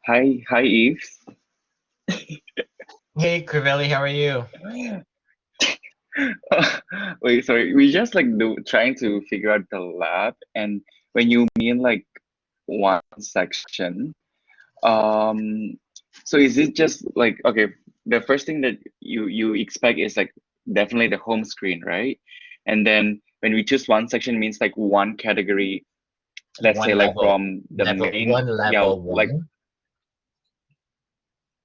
Hi, Eve. Hey, Crivelli, how are you? Wait, sorry. We just like trying to figure out the lab, and when you mean like one section, um, so is it just like okay, the first thing that you expect is like definitely the home screen, right? And then when we choose one section means like one category, let's say One like level, from the main, one yeah, level like one.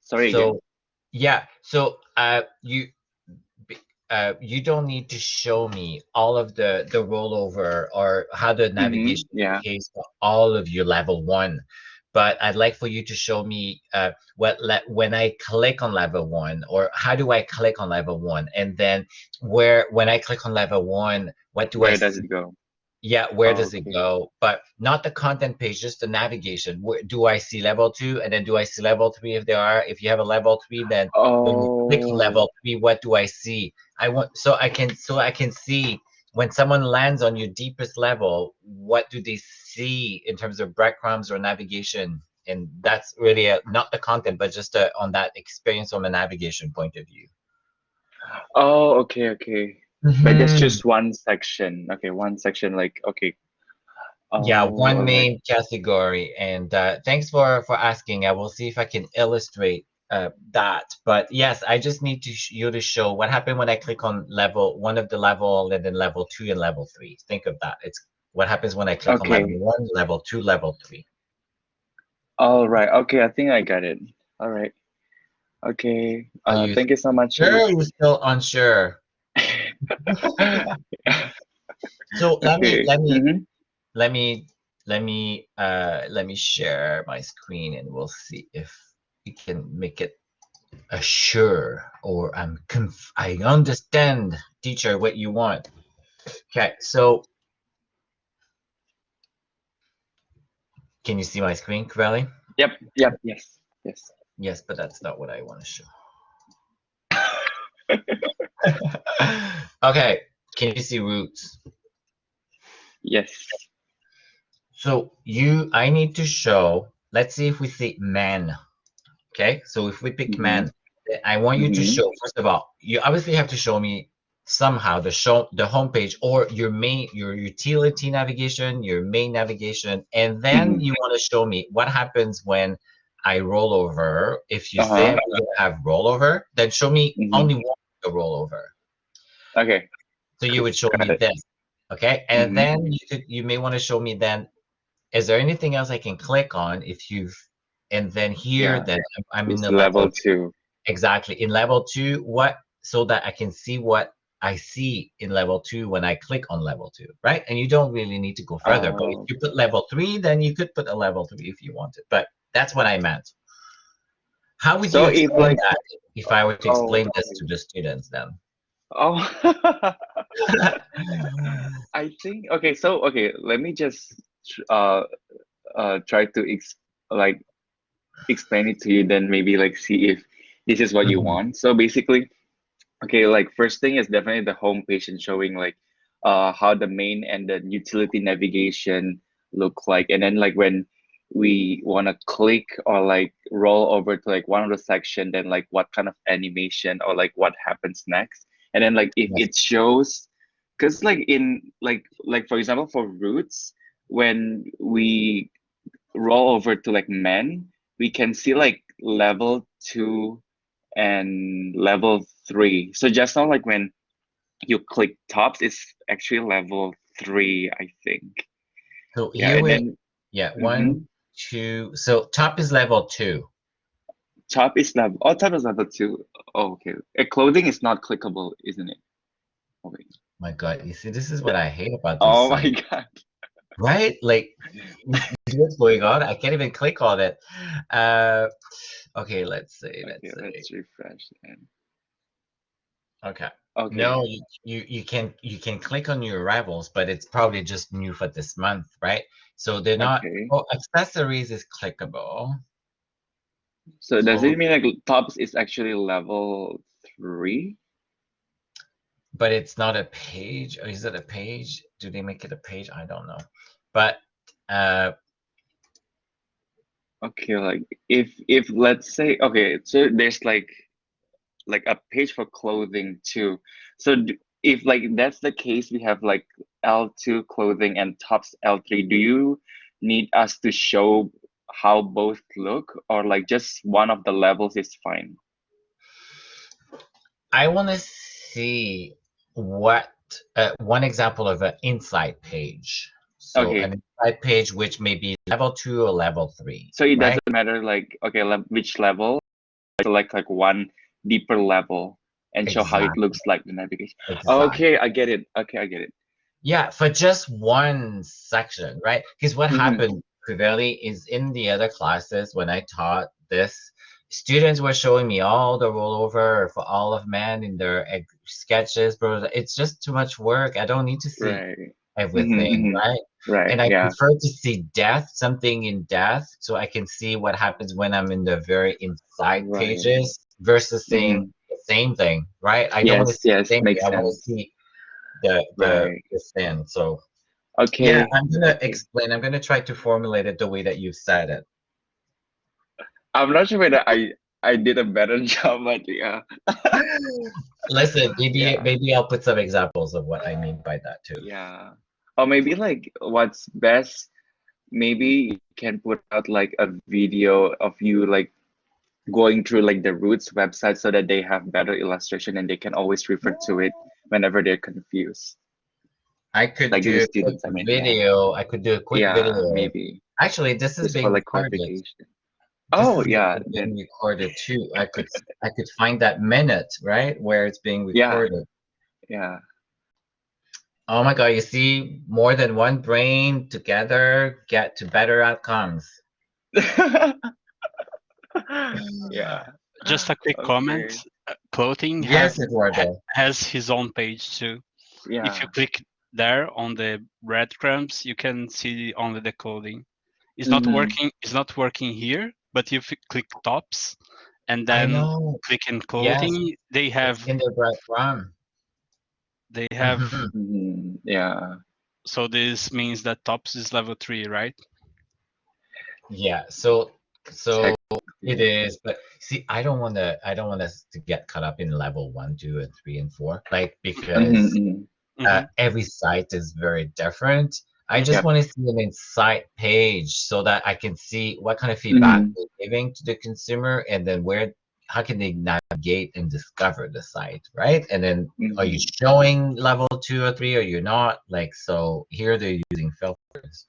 sorry again. So yeah, so you don't need to show me all of the rollover or how the navigation Yeah. pays for all of your level one, but I'd like for you to show me when I click on level one, or how do I click on level one, and then when I click on level one, what do I Where does see? it go? Yeah, where does it Okay. go? But not the content page, just the navigation. Where, do I see level two, and then do I see level three if there are? If you have a level three, then when you click on Oh. level three, what do I see? I want so I can see when someone lands on your deepest level, what do they see in terms of breadcrumbs or navigation? And that's really not the content, but just on that experience from a navigation point of view. Oh, okay. But that's Mhm. just one section. Okay, one section like okay. Yeah, Oh, one all right. main category, and thanks for asking. I will see if I can illustrate that. But yes, I just need to you to show what happened when I click on level one of the level, and then level two and level three. Think of that. It's what happens when I click on level Okay. one, level two, level three. All right. Okay, I think I got it. All right. Okay. Are you Thank you so much, sure? Eve. You're still unsure. So Okay. let me let me share my screen, and we'll see if we can make it sure, or I understand, teacher, what you want. Okay, so can you see my screen, Corelli? Yep, yes. Yes, but that's not what I want to show. Okay, can you see roots? Yes. So I need to show, let's see if we see man. Okay, so if we pick Mm-hmm. man, I want you to Mm-hmm. show, first of all, you obviously have to show me somehow the homepage, or your utility navigation, your main navigation, and then Mm-hmm. you want to show me what happens when I roll over. If you say Uh-huh. I'm going to have rollover, then show me Mm-hmm. only one the rollover. Okay. So you would show Got me it. this, okay? And Mm-hmm. then you may want to show me then, is there anything else I can click on if you've, and then here Yeah. that I'm in It's the level. level 2. Exactly. In level two, what, so that I can see what I see in level two when I click on level two, right? And you don't really need to go further. But if Oh. you put level three, then you could put a level three if you wanted. But that's what I meant. How would you So if explain like that if I were to oh explain this okay. to the students then? Oh. I think okay, so okay, let me just uh try to like explain it to you, then maybe like see if this is what you Mhm. want. So basically, okay, like first thing is definitely the home page and showing like how the main and the utility navigation look like, and then like when we want to click or like roll over to like one of the section, then like what kind of animation or like what happens next, and then like if Yes. it shows, because like in like for example for roots, when we roll over to like men, we can see like level 2 and level 3. So just now, like when you click tops, it's actually level 3, I think. So Yeah, here and we, then yeah, mm-hmm, one, two. So top is level two. top is level. Oh, top is level 2. Oh, okay. Clothing is not clickable, isn't it? Oh, wait. My God, you see, this is what I hate about these Oh my sites, God. right? Like, you see what's going on? I can't even click on it. Uh, okay, let's see, Okay, let's see. let's refresh then. Okay. Okay. No, you can click on your arrivals, but it's probably just new for this month, right? So they're not. Okay. Oh, accessories is clickable. So does Clothes, it mean like tops is actually level 3? but it's not a page. Or is it a page? Do they make it a page? I don't know. But uh Okay, like if let's say, okay, so there's like a page for clothing too. So if like that's the case, we have like L2 clothing and tops L3. Do you need us to show how both look, or like just one of the levels is fine? I want to see what one example of an inside page. So Okay, an inside page which may be level 2 or level 3, so it right? doesn't matter like, okay, which level, select like one deeper level and show how it Exactly. looks like the navigation. Exactly. Okay, I get it. Okay, I get it. Yeah, for just one section, right? Because what happened previously is in the other classes when I taught this, students were showing me all the rollover for all of man in their sketches, bro. It's just too much work. I don't need to see Right. everything, right? Right, And I yeah. prefer to see death, something in death, so I can see what happens when I'm in the very inside Right. pages versus seeing the same thing, right? I don't want to Yes, see the yes, same thing. makes I want to sense. see the Right. sin. So yeah, Okay. I'm gonna Okay. explain. I'm gonna try to formulate it the way that you said it. I'm not sure whether I did a better job, but yeah. Listen, Yeah. maybe I'll put some examples of what I mean by that too. Yeah. Or maybe like what's best, maybe you can put out like a video of you like going through like the Roots website so that they have better illustration and they can always refer to it whenever they're confused. I could Like the do a quick students, I mean, yeah. video. I could do a quick Yeah, video. maybe. Actually, this is Just for being like recorded. clarification. This Oh is yeah, being then recorded too. I could find that minute, right, where it's being yeah, recorded. yeah. Oh my God, you see, more than one brain together get to better outcomes. Yeah. Just a quick comment. Okay. Clothing Yes, Eduardo. has his own page too. If Yeah. you click there on the breadcrumbs, you can see only the clothing. It's not working. It's not working here. But if you click tops and I then know. click in Yes, clothing, they it's have in the breadcrumb. they have. Yeah. So this means that tops is level 3, right? Yeah, so it Technically. is, but see, I don't want us to get caught up in level 1, 2, and 3, and 4, like because Mm-hmm. every site is very different. I just Yep. want to see an insight page so that I can see what kind of feedback they're giving to the consumer, and then how can they navigate and discover the site, right? And then are you showing level 2 or 3, or you're not? Like, so here they're using filters.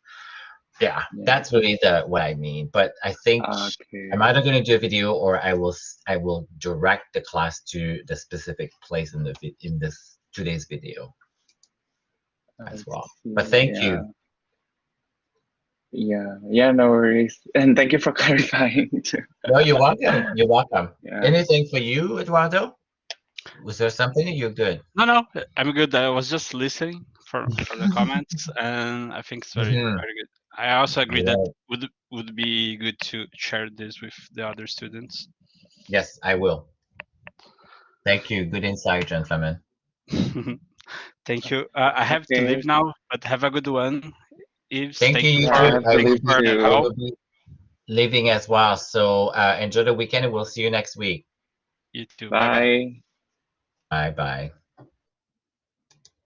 Yeah, that's really what I mean. But I think Okay. I'm either going to do a video or I will direct the class to the specific place in in this today's video as well. But thank you. Yeah, no worries. And thank you for clarifying too. No, you're welcome. You're welcome. Yeah. Anything for you, Eduardo? Was there something? You're good. No, I'm good. I was just listening for the comments, and I think it's very very good. I also agree that would be good to share this with the other students. Yes, I will. Thank you. Good insight, gentlemen. Thank you. I have to leave now, but have a good one. Yves, Thank you, you too. thank you for the I help. will be leaving as well. So enjoy the weekend and we'll see you next week. You too. Bye bye. Bye. Bye bye.